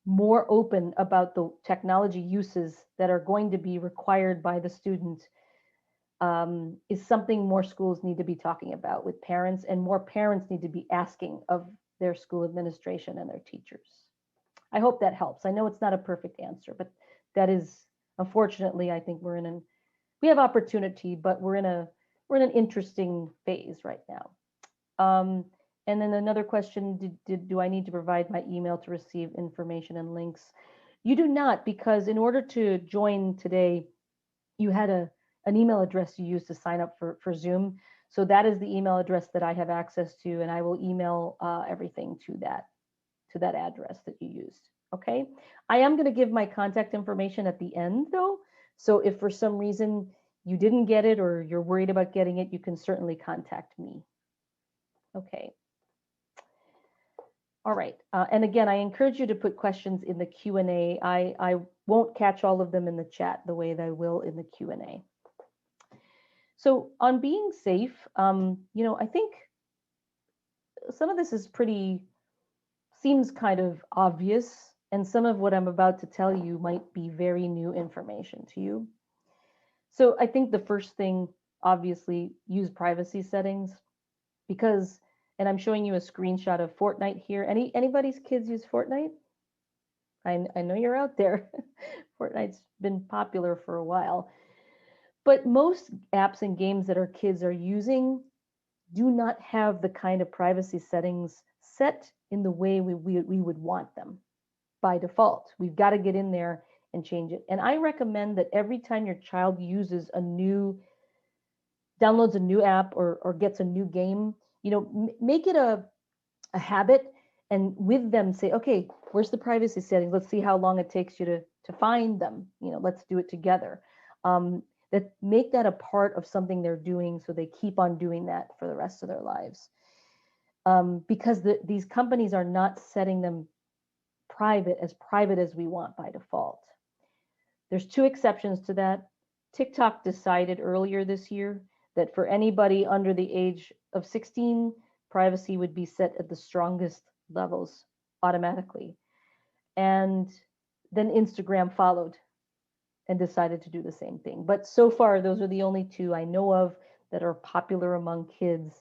more open about the technology uses that are going to be required by the student is something more schools need to be talking about with parents, and more parents need to be asking of their school administration and their teachers. I hope that helps. I know it's not a perfect answer, but that is, unfortunately, I think we have opportunity, but we're in an interesting phase right now. And then another question, do I need to provide my email to receive information and links? You do not, because in order to join today, you had an email address you used to sign up for Zoom. So that is the email address that I have access to, and I will email everything to that address that you used. Okay. I am going to give my contact information at the end, though. So if for some reason you didn't get it or you're worried about getting it, you can certainly contact me. Okay. All right. And again, I encourage you to put questions in the Q&A. I won't catch all of them in the chat the way that I will in the Q&A. So on being safe, I think some of this seems kind of obvious, and some of what I'm about to tell you might be very new information to you. So I think the first thing, obviously, use privacy settings, because, and I'm showing you a screenshot of Fortnite here. Anybody's kids use Fortnite? I know you're out there. Fortnite's been popular for a while. But most apps and games that our kids are using do not have the kind of privacy settings set in the way we would want them by default. We've got to get in there and change it. And I recommend that every time your child downloads a new app or gets a new game, make it a habit, and with them say, okay, where's the privacy settings? Let's see how long it takes you to find them. Let's do it together. That make that a part of something they're doing, so they keep on doing that for the rest of their lives. Because these companies are not setting them private as we want by default. There's two exceptions to that. TikTok decided earlier this year that for anybody under the age of 16, privacy would be set at the strongest levels automatically. And then Instagram followed and decided to do the same thing. But so far, those are the only two I know of that are popular among kids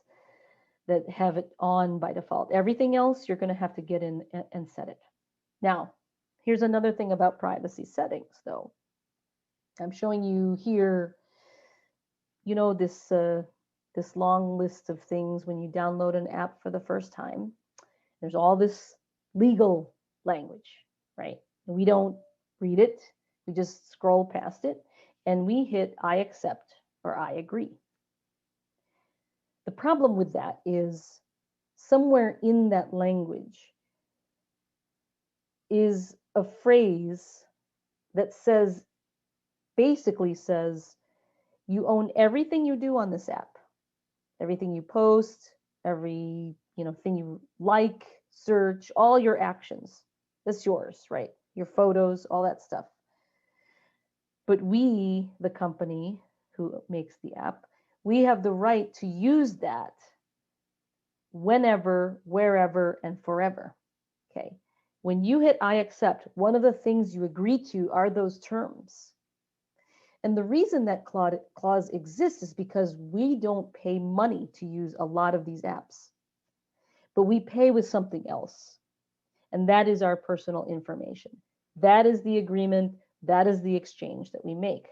that have it on by default. Everything else, you're going to have to get in and set it. Now, here's another thing about privacy settings, though. I'm showing you here, you know, this long list of things when you download an app for the first time. There's all this legal language, right? We don't read it. We just scroll past it and we hit I accept or I agree. The problem with that is somewhere in that language is a phrase that basically says, you own everything you do on this app, everything you post, every thing you like, search, all your actions. That's yours, right? Your photos, all that stuff. But we, the company who makes the app, we have the right to use that whenever, wherever, and forever. Okay. When you hit I accept, one of the things you agree to are those terms. And the reason that clause exists is because we don't pay money to use a lot of these apps, but we pay with something else. And that is our personal information. That is the agreement. That is the exchange that we make.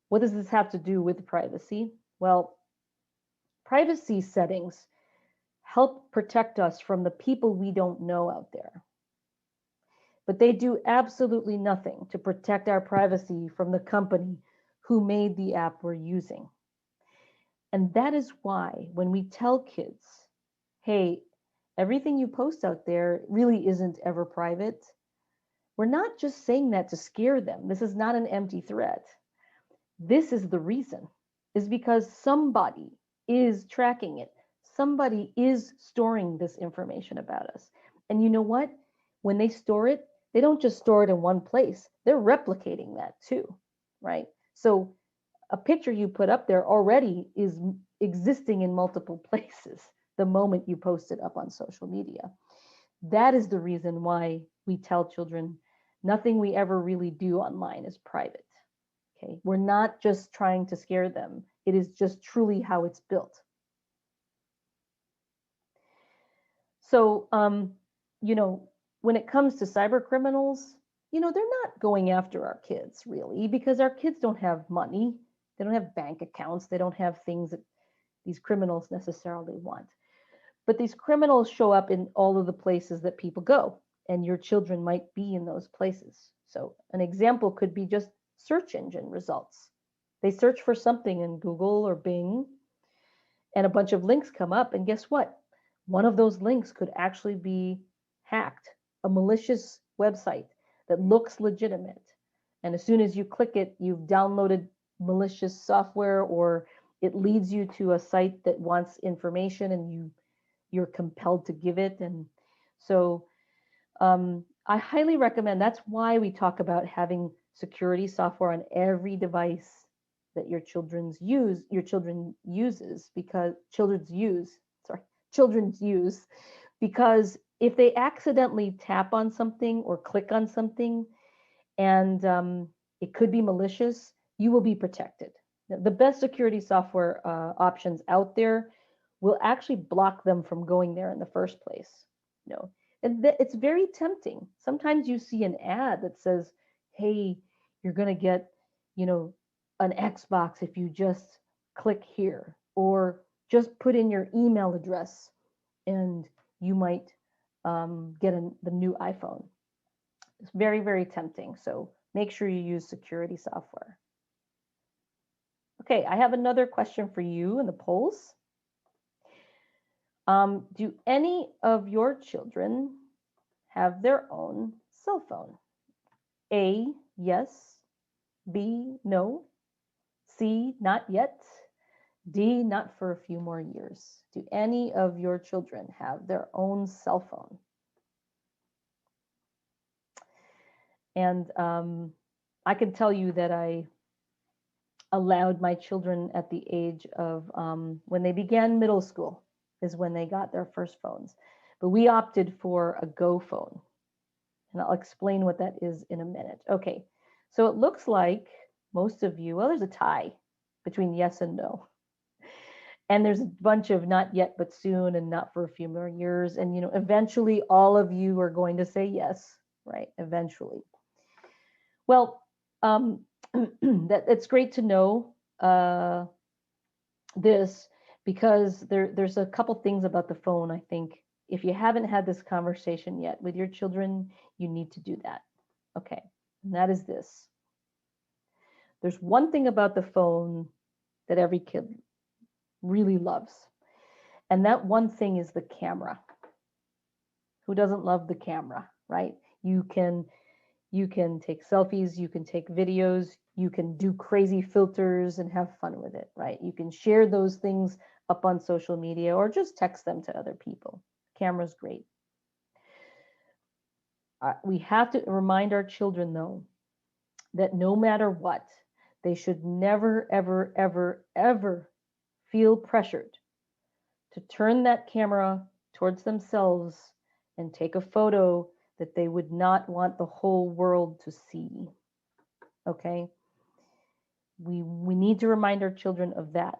What does this have to do with privacy? Well, privacy settings help protect us from the people we don't know out there. But they do absolutely nothing to protect our privacy from the company who made the app we're using. And that is why when we tell kids, hey, everything you post out there really isn't ever private, we're not just saying that to scare them. This is not an empty threat. This is the reason, is because somebody is tracking it. Somebody is storing this information about us. And you know what? When they store it, they don't just store it in one place. They're replicating that too, right? So a picture you put up there already is existing in multiple places the moment you post it up on social media. That is the reason why we tell children nothing we ever really do online is private. Okay, we're not just trying to scare them. It is just truly how it's built. So, when it comes to cyber criminals, they're not going after our kids really, because our kids don't have money. They don't have bank accounts. They don't have things that these criminals necessarily want. But these criminals show up in all of the places that people go, and your children might be in those places. So an example could be just search engine results. They search for something in Google or Bing, and a bunch of links come up, and guess what? One of those links could actually be hacked, a malicious website that looks legitimate. And as soon as you click it, you've downloaded malicious software, or it leads you to a site that wants information and you're compelled to give it. And so I highly recommend, that's why we talk about having security software on every device that your children use, because because if they accidentally tap on something or click on something and it could be malicious, you will be protected. The best security software options out there will actually block them from going there in the first place. And it's very tempting. Sometimes you see an ad that says, hey, you're going to get, an Xbox if you just click here, or just put in your email address and you might get the new iPhone. It's very, very tempting. So make sure you use security software. Okay, I have another question for you in the polls. Do any of your children have their own cell phone? A, yes. B, no. C, not yet. D, not for a few more years. Do any of your children have their own cell phone? And I can tell you that I allowed my children at the age of when they began middle school is when they got their first phones. But we opted for a Go phone. And I'll explain what that is in a minute. Okay, so it looks like most of you, well, there's a tie between yes and no. And there's a bunch of not yet, but soon, and not for a few more years. And, eventually all of you are going to say yes, right? Eventually. Well, it's great to know this, because there's a couple things about the phone. I think if you haven't had this conversation yet with your children, you need to do that. Okay, and that is this. There's one thing about the phone that every kid really loves, and that one thing is the camera. Who doesn't love the camera, right? You can take selfies, you can take videos, you can do crazy filters and have fun with it, right? You can share those things up on social media or just text them to other people. Camera's great. We have to remind our children, though, that no matter what, they should never, ever, ever, ever feel pressured to turn that camera towards themselves and take a photo that they would not want the whole world to see. Okay? We need to remind our children of that.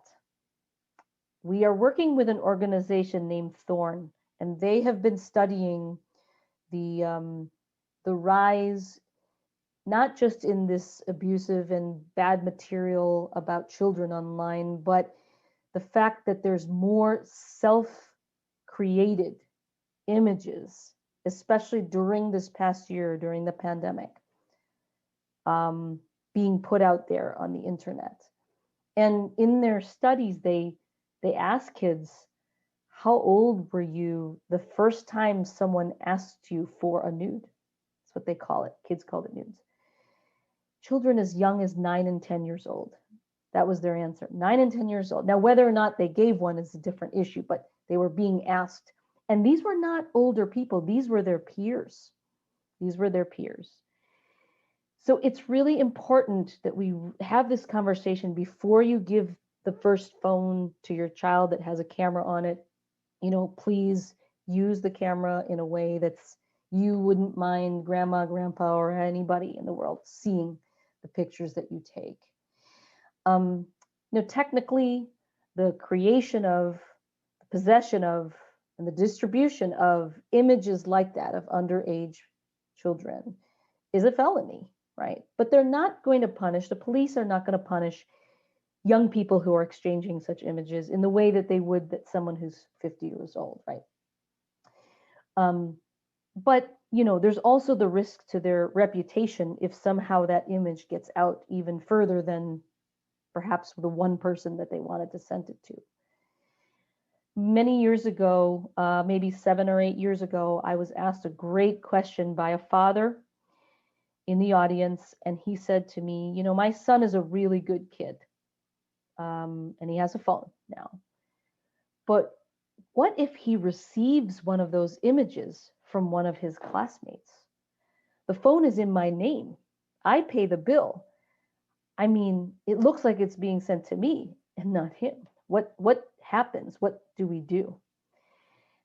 We are working with an organization named Thorn, and they have been studying the rise, not just in this abusive and bad material about children online, but the fact that there's more self-created images, especially during this past year, during the pandemic, being put out there on the internet. And in their studies, they ask kids, how old were you the first time someone asked you for a nude? That's what they call it. Kids call it nudes. Children as young as 9 and 10 years old. That was their answer. 9 and 10 years old. Now, whether or not they gave one is a different issue, but they were being asked. And these were not older people. These were their peers. These were their peers. So it's really important that we have this conversation before you give the first phone to your child that has a camera on it. Please use the camera in a way that's you wouldn't mind grandma, grandpa, or anybody in the world seeing the pictures that you take. Technically, the creation of, the possession of, and the distribution of images like that of underage children is a felony, right? But they're not going to punish, the police are not going to punish young people who are exchanging such images in the way that they would that someone who's 50 years old, right? But there's also the risk to their reputation if somehow that image gets out even further than perhaps the one person that they wanted to send it to. Many years ago, maybe 7 or 8 years ago, I was asked a great question by a father in the audience, and he said to me, my son is a really good kid, and he has a phone now. But what if he receives one of those images from one of his classmates? The phone is in my name. I pay the bill. I mean, it looks like it's being sent to me and not him. What happens? What do we do?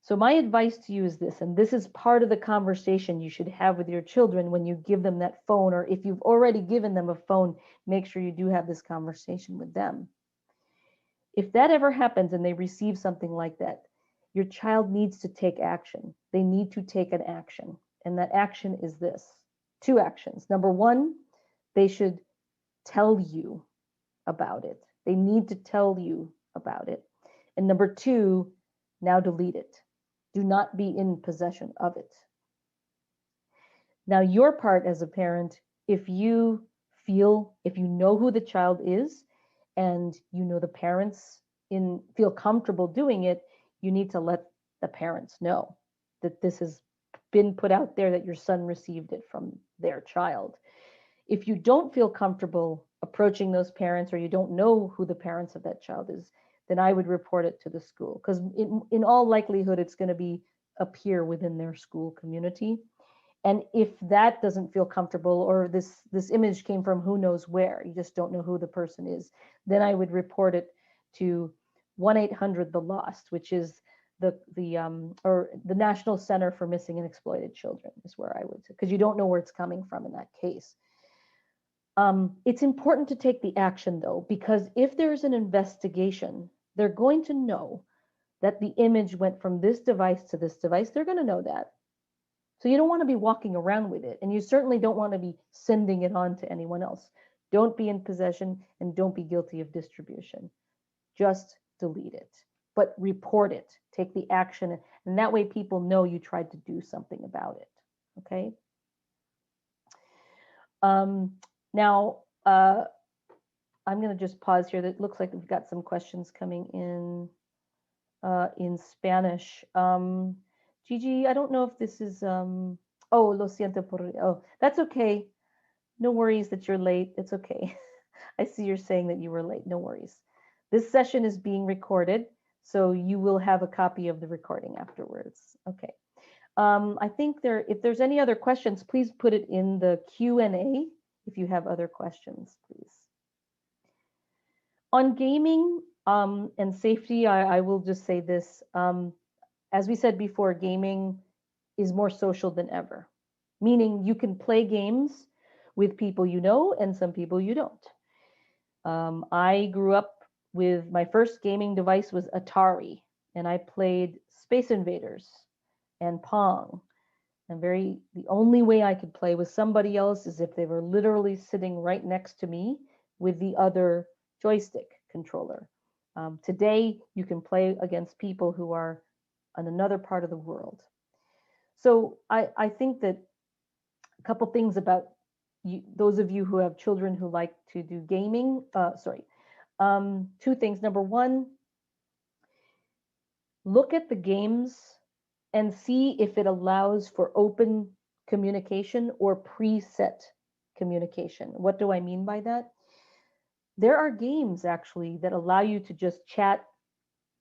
So my advice to you is this, and this is part of the conversation you should have with your children when you give them that phone, or if you've already given them a phone, make sure you do have this conversation with them. If that ever happens and they receive something like that, your child needs to take action. They need to take an action. And that action is this. 2 actions. Number 1, they should tell you about it. They need to tell you about it. And number 2, now delete it. Do not be in possession of it. Now, your part as a parent, if you know who the child is, and the parents feel comfortable doing it, you need to let the parents know that this has been put out there, that your son received it from their child. If you don't feel comfortable approaching those parents, or you don't know who the parents of that child is, then I would report it to the school, because in all likelihood, it's going to appear within their school community. And if that doesn't feel comfortable, or this image came from who knows where, you just don't know who the person is, then I would report it to 1-800-THE-LOST, which is or the National Center for Missing and Exploited Children is where I would say, because you don't know where it's coming from in that case. It's important to take the action though, because if there's an investigation, they're going to know that the image went from this device to this device. They're going to know that. So you don't want to be walking around with it, and you certainly don't want to be sending it on to anyone else. Don't be in possession and don't be guilty of distribution. Just delete it, but report it. Take the action, and that way people know you tried to do something about it. Okay. Now, I'm going to just pause here. It looks like we've got some questions coming in Spanish. Gigi, I don't know if this is, oh, lo siento por, oh, that's okay. No worries that you're late. It's okay. I see you're saying that you were late. No worries. This session is being recorded, so you will have a copy of the recording afterwards. Okay. I think if there's any other questions, please put it in the Q&A if you have other questions, please. On gaming and safety, I will just say this. As we said before, gaming is more social than ever, meaning you can play games with people you know and some people you don't. I grew up with, my first gaming device was Atari, and I played Space Invaders and Pong. And the only way I could play with somebody else is if they were literally sitting right next to me with the other joystick controller. Today, you can play against people who are on another part of the world. So I think that a couple things about those of you who have children who like to do gaming, two things. Number one, look at the games and see if it allows for open communication or preset communication. What do I mean by that? There are games actually that allow you to just chat,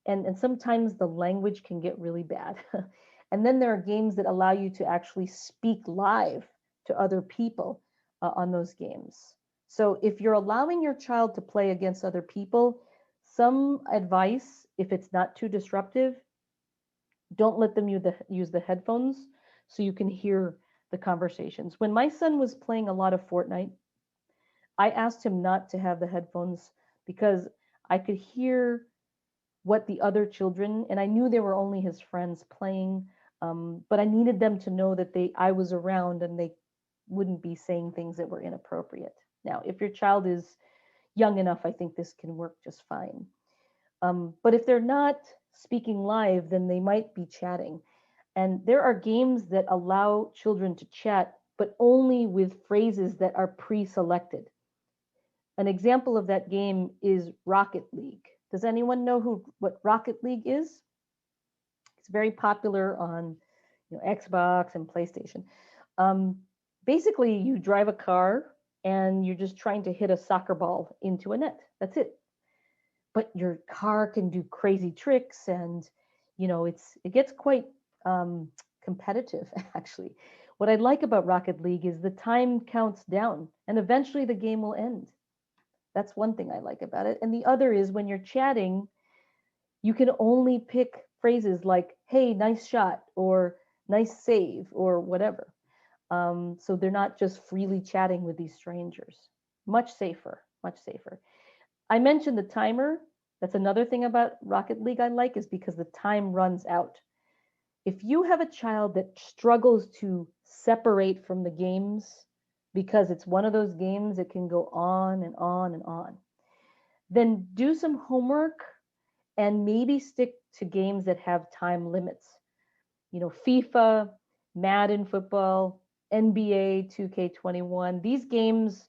and sometimes the language can get really bad. And then there are games that allow you to actually speak live to other people on those games. So if you're allowing your child to play against other people, some advice, if it's not too disruptive, don't let them use the headphones so you can hear the conversations. When my son was playing a lot of Fortnite, I asked him not to have the headphones because I could hear what the other children, and I knew they were only his friends playing, but I needed them to know that I was around and they wouldn't be saying things that were inappropriate. Now, if your child is young enough, I think this can work just fine. But if they're not speaking live, then they might be chatting. And there are games that allow children to chat, but only with phrases that are pre-selected. An example of that game is Rocket League. Does anyone know what Rocket League is? It's very popular on Xbox and PlayStation. Basically, you drive a car and you're just trying to hit a soccer ball into a net. That's it. But your car can do crazy tricks, and it gets quite competitive, actually. What I like about Rocket League is the time counts down, and eventually the game will end. That's one thing I like about it. And the other is when you're chatting, you can only pick phrases like, hey, nice shot, or nice save, or whatever. So they're not just freely chatting with these strangers. Much safer, much safer. I mentioned the timer. That's another thing about Rocket League I like, is because the time runs out. If you have a child that struggles to separate from the games because it's one of those games that can go on and on and on, then do some homework and maybe stick to games that have time limits. FIFA, Madden football, NBA 2K21. These games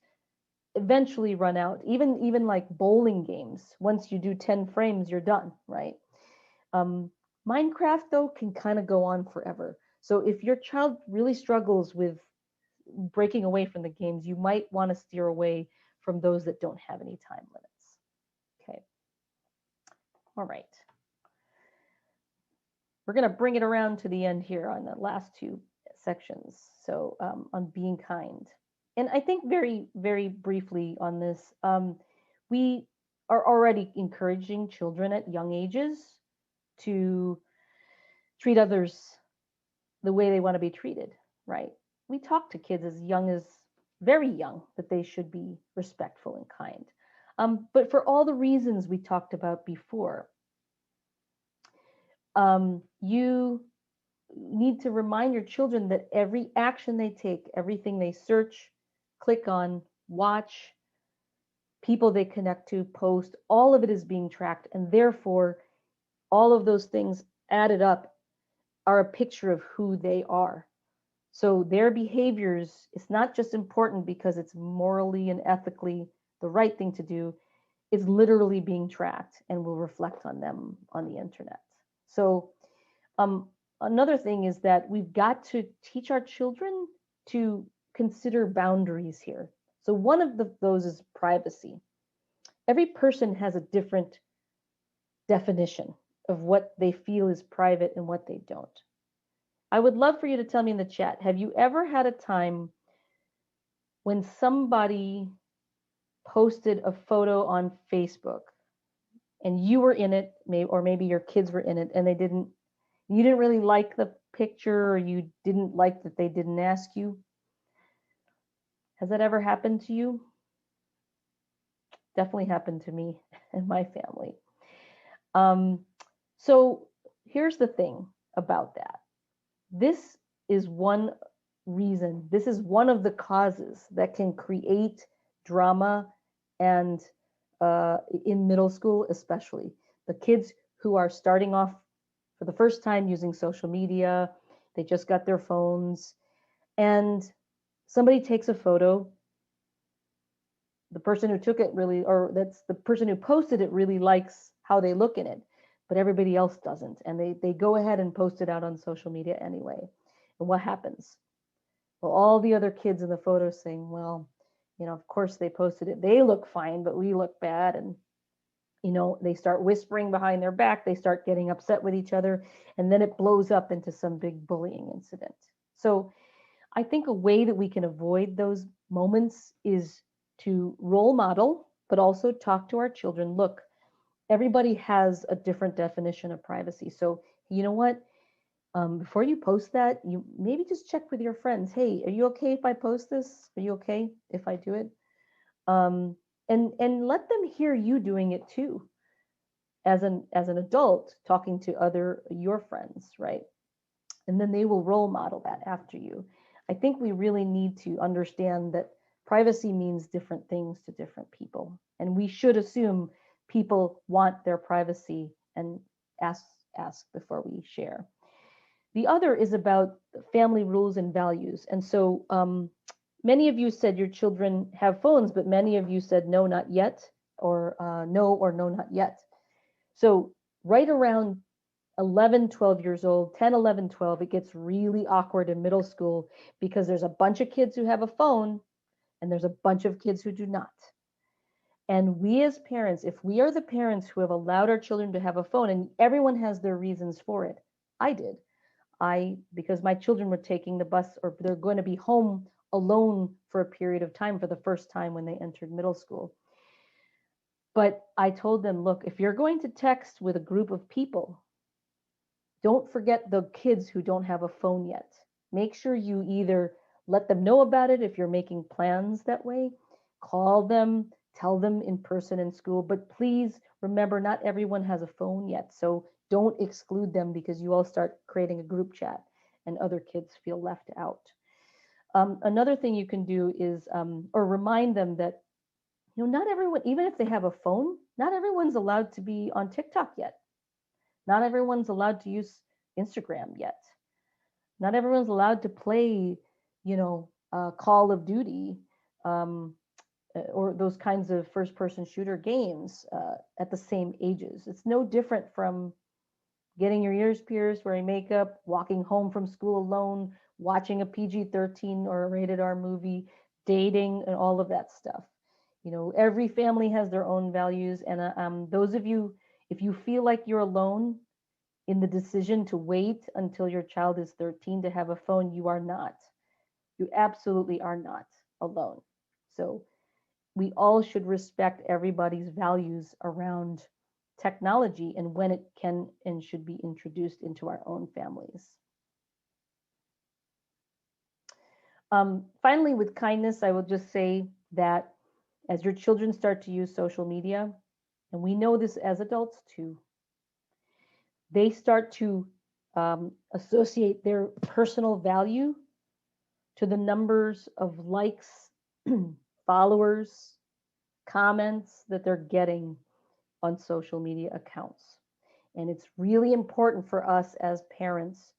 eventually run out. Even like bowling games, once you do 10 frames, you're done, right? Minecraft, though, can kind of go on forever. So if your child really struggles with breaking away from the games, you might want to steer away from those that don't have any time limits. Okay. All right. We're going to bring it around to the end here on the last two sections. So on being kind. And I think very, very briefly on this, we are already encouraging children at young ages to treat others the way they want to be treated, right? We talk to kids as young as very young that they should be respectful and kind. But for all the reasons we talked about before, you need to remind your children that every action they take, everything they search, click on, watch, people they connect to, post, all of it is being tracked. And therefore, all of those things added up are a picture of who they are. So their behaviors, it's not just important because it's morally and ethically the right thing to do, it's literally being tracked and will reflect on them on the internet. So another thing is that we've got to teach our children to consider boundaries here. So one of those is privacy. Every person has a different definition of what they feel is private and what they don't. I would love for you to tell me in the chat, have you ever had a time when somebody posted a photo on Facebook and you were in it, or maybe your kids were in it, and you didn't really like the picture, or you didn't like that they didn't ask you? Has that ever happened to you? Definitely happened to me and my family. So here's the thing about that. This is one reason, this is one of the causes that can create drama, and in middle school especially. The kids who are starting off for the first time using social media, they just got their phones, and somebody takes a photo. The person who took it really, or that's the person who posted it, really likes how they look in it, but everybody else doesn't. And they go ahead and post it out on social media anyway. And what happens? Well, all the other kids in the photo saying, well, of course they posted it. They look fine, but we look bad. And, they start whispering behind their back. They start getting upset with each other. And then it blows up into some big bullying incident. So I think a way that we can avoid those moments is to role model, but also talk to our children. Look, everybody has a different definition of privacy. So you know what? Before you post that, you maybe just check with your friends. Hey, are you okay if I post this? Are you okay if I do it? And let them hear you doing it too, as an adult talking to your friends, right? And then they will role model that after you. I think we really need to understand that privacy means different things to different people, and we should assume people want their privacy and ask before we share. The other is about family rules and values. And so many of you said your children have phones, but many of you said no, not yet, or no, not yet. So right around 11, 12 years old, 10, 11, 12, it gets really awkward in middle school because there's a bunch of kids who have a phone and there's a bunch of kids who do not. And we as parents, if we are the parents who have allowed our children to have a phone, and everyone has their reasons for it. I did. Because my children were taking the bus, or they're going to be home alone for a period of time for the first time when they entered middle school. But I told them, look, if you're going to text with a group of people, don't forget the kids who don't have a phone yet. Make sure you either let them know about it if you're making plans that way, call them, tell them in person in school, but please remember, not everyone has a phone yet. So don't exclude them because you all start creating a group chat and other kids feel left out. Another thing you can do is, or remind them that, not everyone, even if they have a phone, not everyone's allowed to be on TikTok yet. Not everyone's allowed to use Instagram yet. Not everyone's allowed to play, Call of Duty, or those kinds of first-person shooter games at the same ages. It's no different from getting your ears pierced, wearing makeup, walking home from school alone, watching a PG-13 or a rated R movie, dating, and all of that stuff. Every family has their own values. And those of you, if you feel like you're alone in the decision to wait until your child is 13 to have a phone, you are not. You absolutely are not alone. So we all should respect everybody's values around technology and when it can and should be introduced into our own families. Finally, with kindness, I will just say that as your children start to use social media, and we know this as adults too, they start to associate their personal value to the numbers of likes, followers, comments that they're getting on social media accounts. And it's really important for us as parents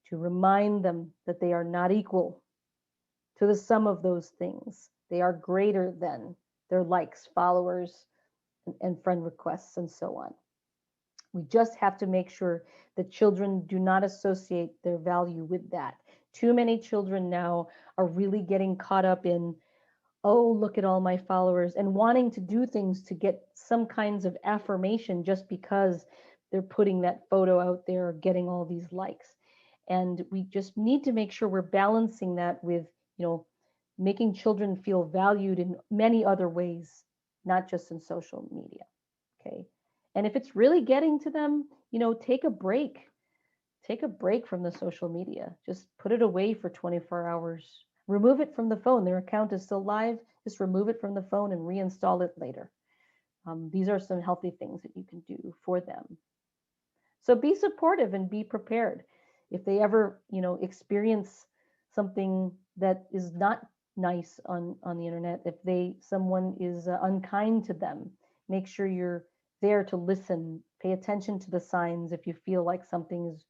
to remind them that they are not equal to the sum of those things. They are greater than their likes, followers, and friend requests, and so on. We just have to make sure that children do not associate their value with that. Too many children now are really getting caught up in, oh, look at all my followers, and wanting to do things to get some kinds of affirmation just because they're putting that photo out there or getting all these likes. And we just need to make sure we're balancing that with, making children feel valued in many other ways, not just in social media. Okay. And if it's really getting to them, take a break. Take a break from the social media. Just put it away for 24 hours. Remove it from the phone. Their account is still live. Just remove it from the phone and reinstall it later. These are some healthy things that you can do for them. So be supportive and be prepared. If they ever, experience something that is not nice on the internet, if someone is unkind to them, make sure you're there to listen. Pay attention to the signs if you feel like something has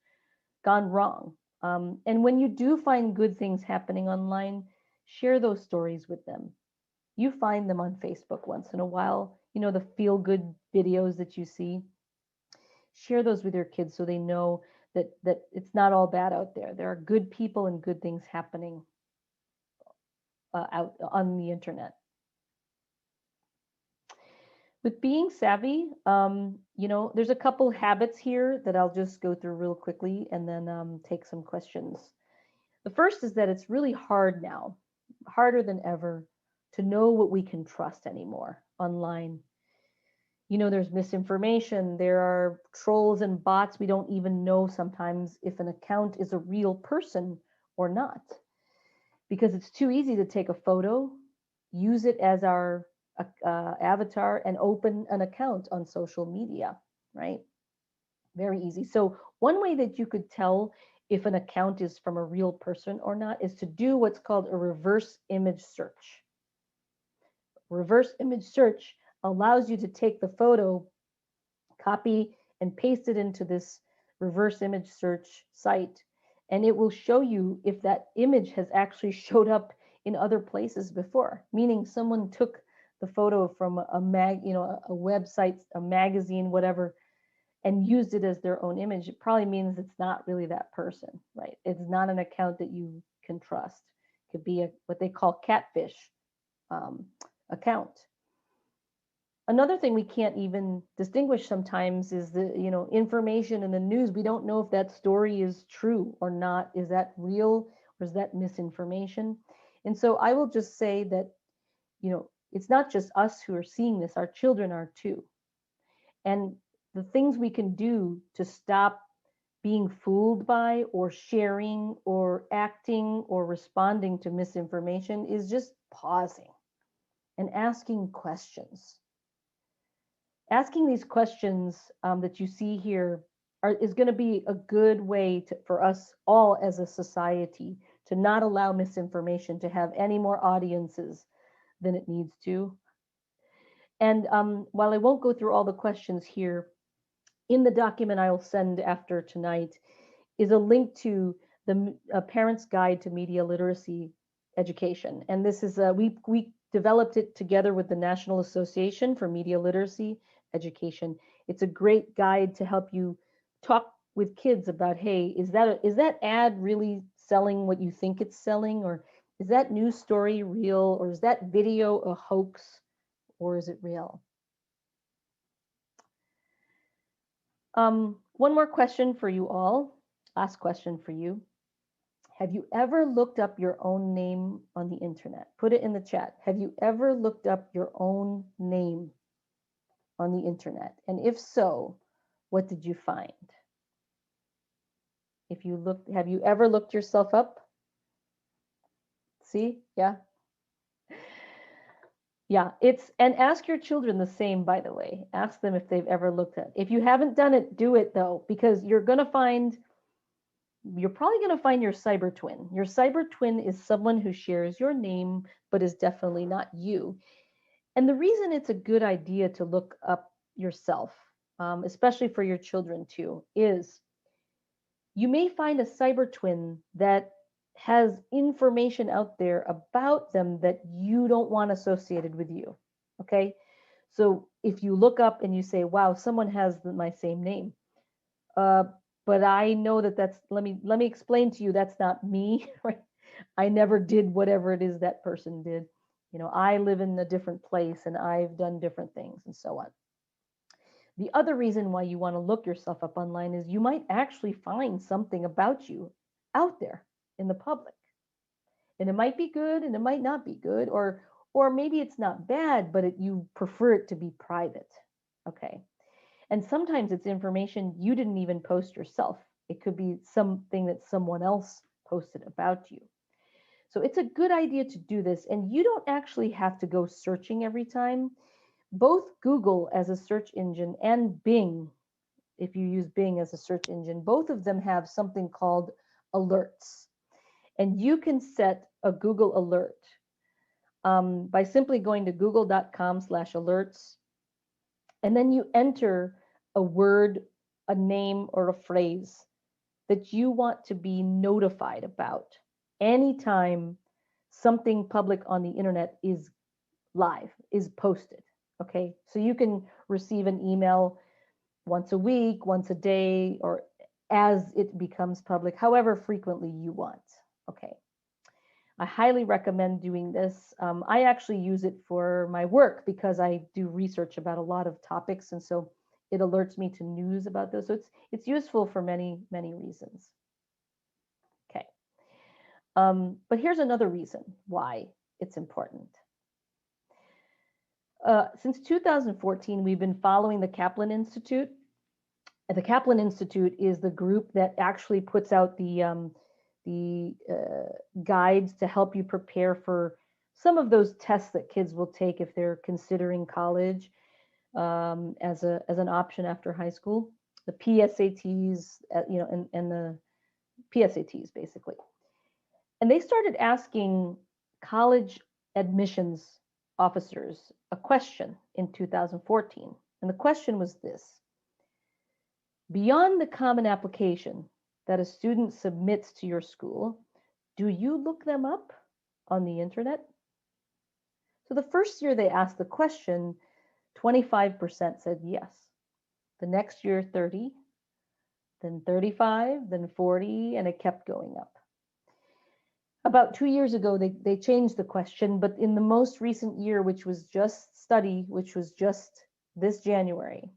gone wrong. And when you do find good things happening online, share those stories with them. You find them on Facebook once in a while, the feel-good videos that you see. Share those with your kids so they know that it's not all bad out there. There are good people and good things happening out on the internet. With being savvy, there's a couple habits here that I'll just go through real quickly and then take some questions. The first is that it's really hard now, harder than ever, to know what we can trust anymore online. There's misinformation, there are trolls and bots. We don't even know sometimes if an account is a real person or not, because it's too easy to take a photo, use it as our avatar, and open an account on social media, right? Very easy. So one way that you could tell if an account is from a real person or not is to do what's called a reverse image search. Reverse image search allows you to take the photo, copy and paste it into this reverse image search site, and it will show you if that image has actually showed up in other places before, meaning someone took the photo from a website, a magazine, whatever, and used it as their own image. It probably means it's not really that person, right? It's not an account that you can trust. It could be what they call catfish account. Another thing we can't even distinguish sometimes is the information in the news. We don't know if that story is true or not. Is that real or is that misinformation? And so I will just say that it's not just us who are seeing this, our children are too. And the things we can do to stop being fooled by or sharing or acting or responding to misinformation is just pausing and asking questions. Asking these questions that you see here is going to be a good way for us all as a society to not allow misinformation to have any more audiences than it needs to. And while I won't go through all the questions here, in the document I'll send after tonight is a link to the Parent's Guide to Media Literacy Education. And this is, we developed it together with the National Association for Media Literacy Education. It's a great guide to help you talk with kids about, hey, is that ad really selling what you think it's selling? Or is that news story real? Or is that video a hoax? Or is it real? One more question for you all. Last question for you. Have you ever looked up your own name on the internet? Put it in the chat. Have you ever looked up your own name? on the internet? And if so, what did you find? If you looked, have you ever looked yourself up? See? Yeah. Yeah, and ask your children the same, by the way. Ask them if they've ever looked at it. If you haven't done it, do it though, because you're probably going to find your cyber twin. Your cyber twin is someone who shares your name, but is definitely not you. And the reason it's a good idea to look up yourself, especially for your children too, is you may find a cyber twin that has information out there about them that you don't want associated with you. Okay. So if you look up and you say, wow, someone has my same name, uh, but I know that's, let me explain to you, that's not me, right? I never did whatever it is that person did. I live in a different place and I've done different things and so on. The other reason why you want to look yourself up online is you might actually find something about you out there in the public. And it might be good and it might not be good, or maybe it's not bad, but you prefer it to be private. Okay. And sometimes it's information you didn't even post yourself. It could be something that someone else posted about you. So it's a good idea to do this. And you don't actually have to go searching every time. Both Google as a search engine and Bing, if you use Bing as a search engine, both of them have something called alerts. And you can set a Google alert by simply going to google.com/alerts. And then you enter a word, a name, or a phrase that you want to be notified about anytime something public on the internet is live, is posted. Okay, so you can receive an email once a week, once a day, or as it becomes public, however frequently you want. Okay. I highly recommend doing this. I actually use it for my work because I do research about a lot of topics, and so it alerts me to news about those. So it's useful for many, many reasons. Okay. But here's another reason why it's important. Since 2014, we've been following the Kaplan Institute. The Kaplan Institute is the group that actually puts out the guides to help you prepare for some of those tests that kids will take if they're considering college as an option after high school. The PSATs, and the PSATs basically. And they started asking college admissions officers a question in 2014. And the question was this: beyond the common application that a student submits to your school, do you look them up on the internet? So the first year they asked the question, 25% said yes. The next year, 30, then 35, then 40, and it kept going up. About 2 years ago, they changed the question, but in the most recent year, which was just this January,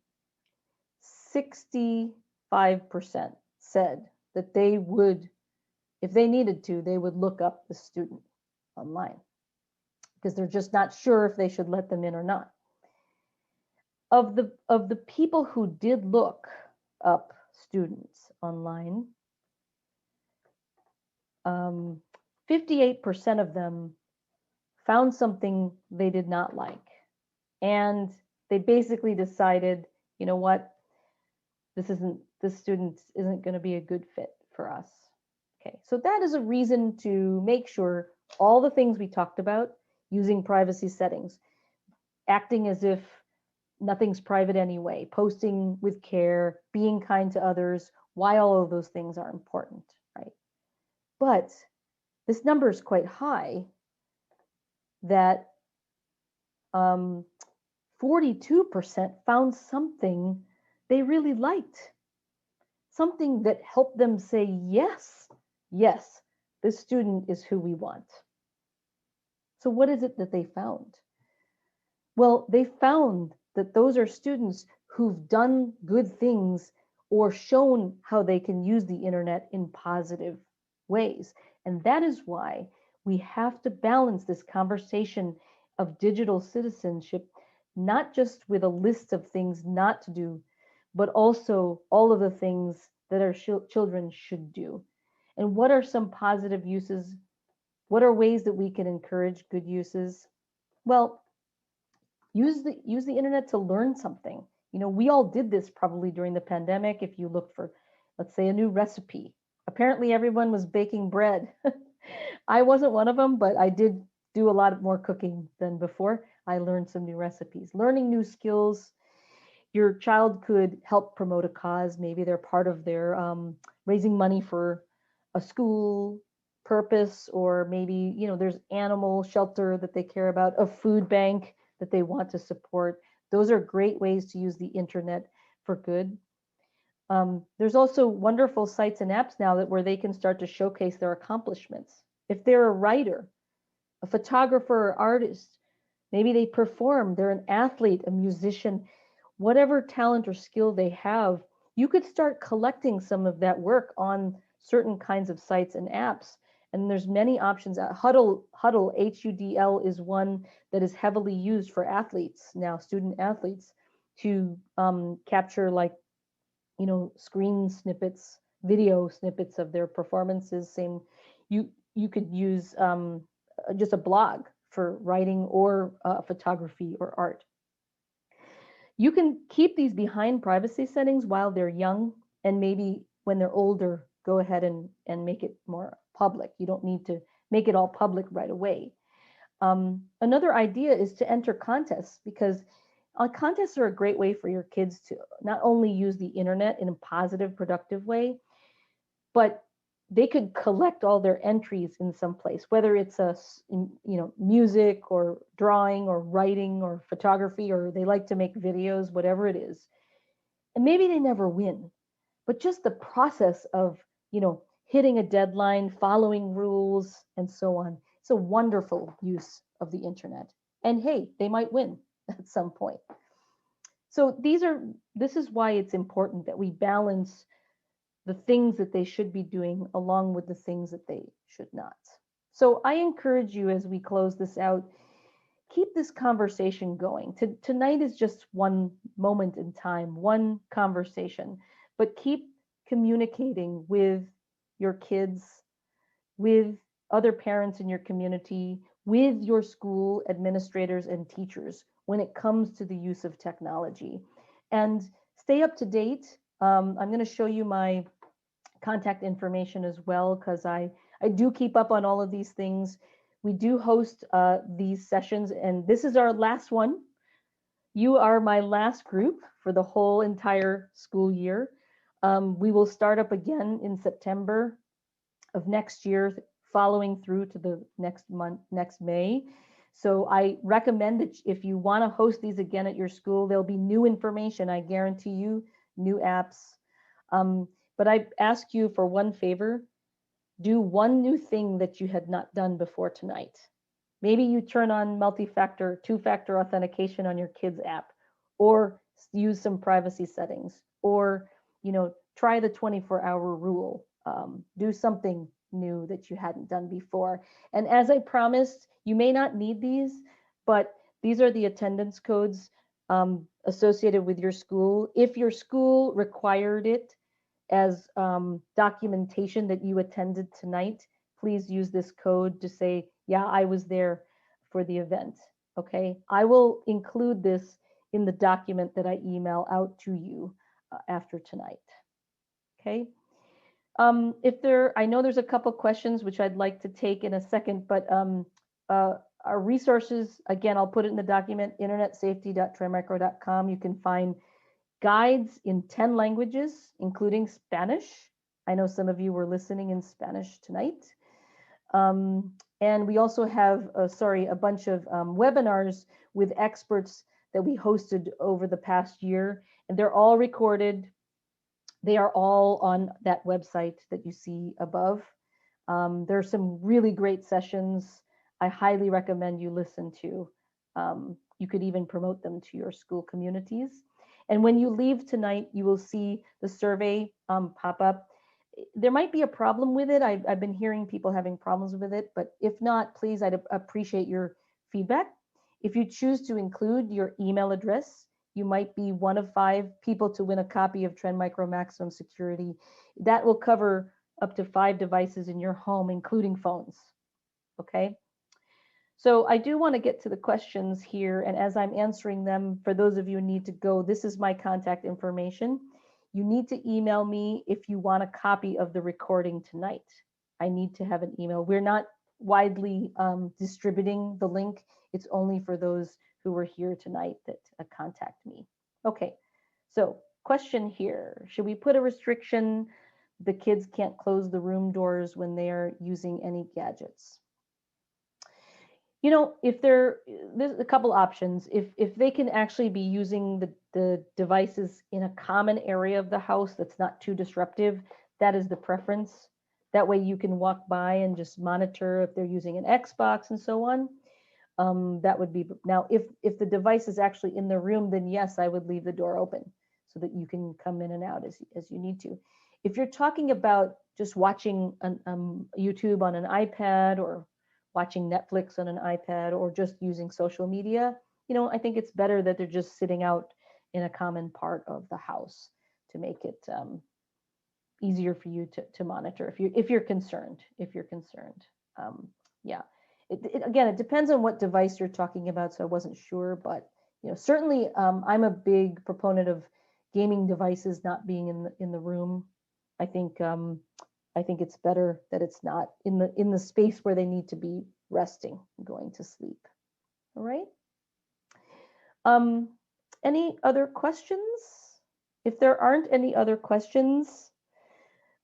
65% said that they would, if they needed to, they would look up the student online because they're just not sure if they should let them in or not. Of the people who did look up students online, 58% of them found something they did not like. And they basically decided, you know what, this student isn't going to be a good fit for us. Okay, so that is a reason to make sure all the things we talked about, using privacy settings, acting as if nothing's private anyway, posting with care, being kind to others, why all of those things are important, right? But this number is quite high, that 42% found something they really liked, something that helped them say, yes, this student is who we want. So what is it that they found? Well, they found that those are students who've done good things or shown how they can use the internet in positive ways. And that is why we have to balance this conversation of digital citizenship not just with a list of things not to do, but also all of the things that our children should do. And what are some positive uses? What are ways that we can encourage good uses? Well, use the internet to learn something. We all did this probably during the pandemic. If you look for, let's say, a new recipe, apparently everyone was baking bread. I wasn't one of them, but I did do a lot more cooking than before. I learned some new recipes. Learning new skills. Your child could help promote a cause. Maybe they're part of their raising money for a school purpose, or maybe there's animal shelter that they care about, a food bank that they want to support. Those are great ways to use the internet for good. There's also wonderful sites and apps now where they can start to showcase their accomplishments. If they're a writer, a photographer, or artist, maybe they perform, they're an athlete, a musician, whatever talent or skill they have, you could start collecting some of that work on certain kinds of sites and apps. And there's many options. Huddle, HUDL, is one that is heavily used for athletes now, student athletes, to capture screen snippets, video snippets of their performances. Same, you could use just a blog for writing or photography or art. You can keep these behind privacy settings while they're young, and maybe when they're older, go ahead and make it more public. You don't need to make it all public right away. Another idea is to enter contests, because contests are a great way for your kids to not only use the internet in a positive, productive way, but they could collect all their entries in some place, whether it's music or drawing or writing or photography, or they like to make videos, whatever it is. And maybe they never win, but just the process of hitting a deadline, following rules, and so on. It's a wonderful use of the internet. And hey, they might win at some point. So this is why it's important that we balance the things that they should be doing along with the things that they should not. So I encourage you, as we close this out, keep this conversation going. Tonight is just one moment in time, one conversation, but keep communicating with your kids, with other parents in your community, with your school administrators and teachers when it comes to the use of technology. And stay up to date. I'm going to show you my contact information as well, because I do keep up on all of these things. We do host these sessions, and this is our last one. You are my last group for the whole entire school year. We will start up again in September of next year, following through to the next month, next May. So I recommend that if you want to host these again at your school, there'll be new information, I guarantee you, new apps. But I ask you for one favor: do one new thing that you had not done before tonight. Maybe you turn on multi-factor, two-factor authentication on your kids' app, or use some privacy settings, or try the 24-hour rule. Do something new that you hadn't done before. And as I promised, you may not need these, but these are the attendance codes associated with your school. If your school required it as documentation that you attended tonight, please use this code to say, yeah, I was there for the event. Okay, I will include this in the document that I email out to you after tonight. Okay. I know there's a couple questions which I'd like to take in a second, but our resources, again, I'll put it in the document, internetsafety.trendmicro.com. You can find guides in 10 languages, including Spanish. I know some of you were listening in Spanish tonight. And we also have, a bunch of webinars with experts that we hosted over the past year, and they're all recorded. They are all on that website that you see above. There are some really great sessions I highly recommend you listen to. You could even promote them to your school communities. And when you leave tonight, you will see the survey pop up. There might be a problem with it. I've been hearing people having problems with it, but if not, please, I'd appreciate your feedback. If you choose to include your email address, you might be one of 5 people to win a copy of Trend Micro Maximum Security. That will cover up to 5 devices in your home, including phones. Okay. So I do want to get to the questions here. And as I'm answering them, for those of you who need to go, this is my contact information. You need to email me if you want a copy of the recording tonight. I need to have an email. We're not widely distributing the link. It's only for those who were here tonight that contact me. Okay, so question here. Should we put a restriction? The kids can't close the room doors when they are using any gadgets. You know, if there's a couple options. If they can actually be using the devices in a common area of the house that's not too disruptive, that is the preference. That way you can walk by and just monitor if they're using an Xbox and so on. That would be, now if the device is actually in the room, then yes, I would leave the door open so that you can come in and out as you need to. If you're talking about just watching YouTube on an iPad or watching Netflix on an iPad or just using social media, you know, I think it's better that they're just sitting out in a common part of the house to make it easier for you to monitor if you're concerned. Yeah. Again, it depends on what device you're talking about, so I wasn't sure, but you know, certainly I'm a big proponent of gaming devices not being in the room. I think it's better that it's not in the space where they need to be resting, going to sleep. All right. Any other questions? If there aren't any other questions,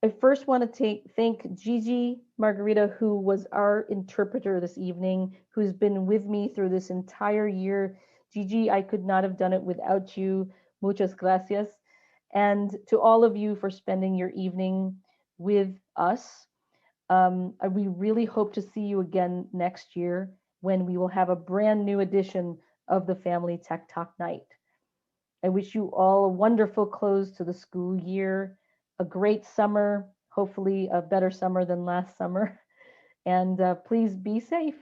I first want to thank Gigi Margarita, who was our interpreter this evening, who's been with me through this entire year. Gigi, I could not have done it without you. Muchas gracias. And to all of you for spending your evening with us. We really hope to see you again next year when we will have a brand new edition of the Family Tech Talk Night. I wish you all a wonderful close to the school year, a great summer, hopefully a better summer than last summer, and please be safe.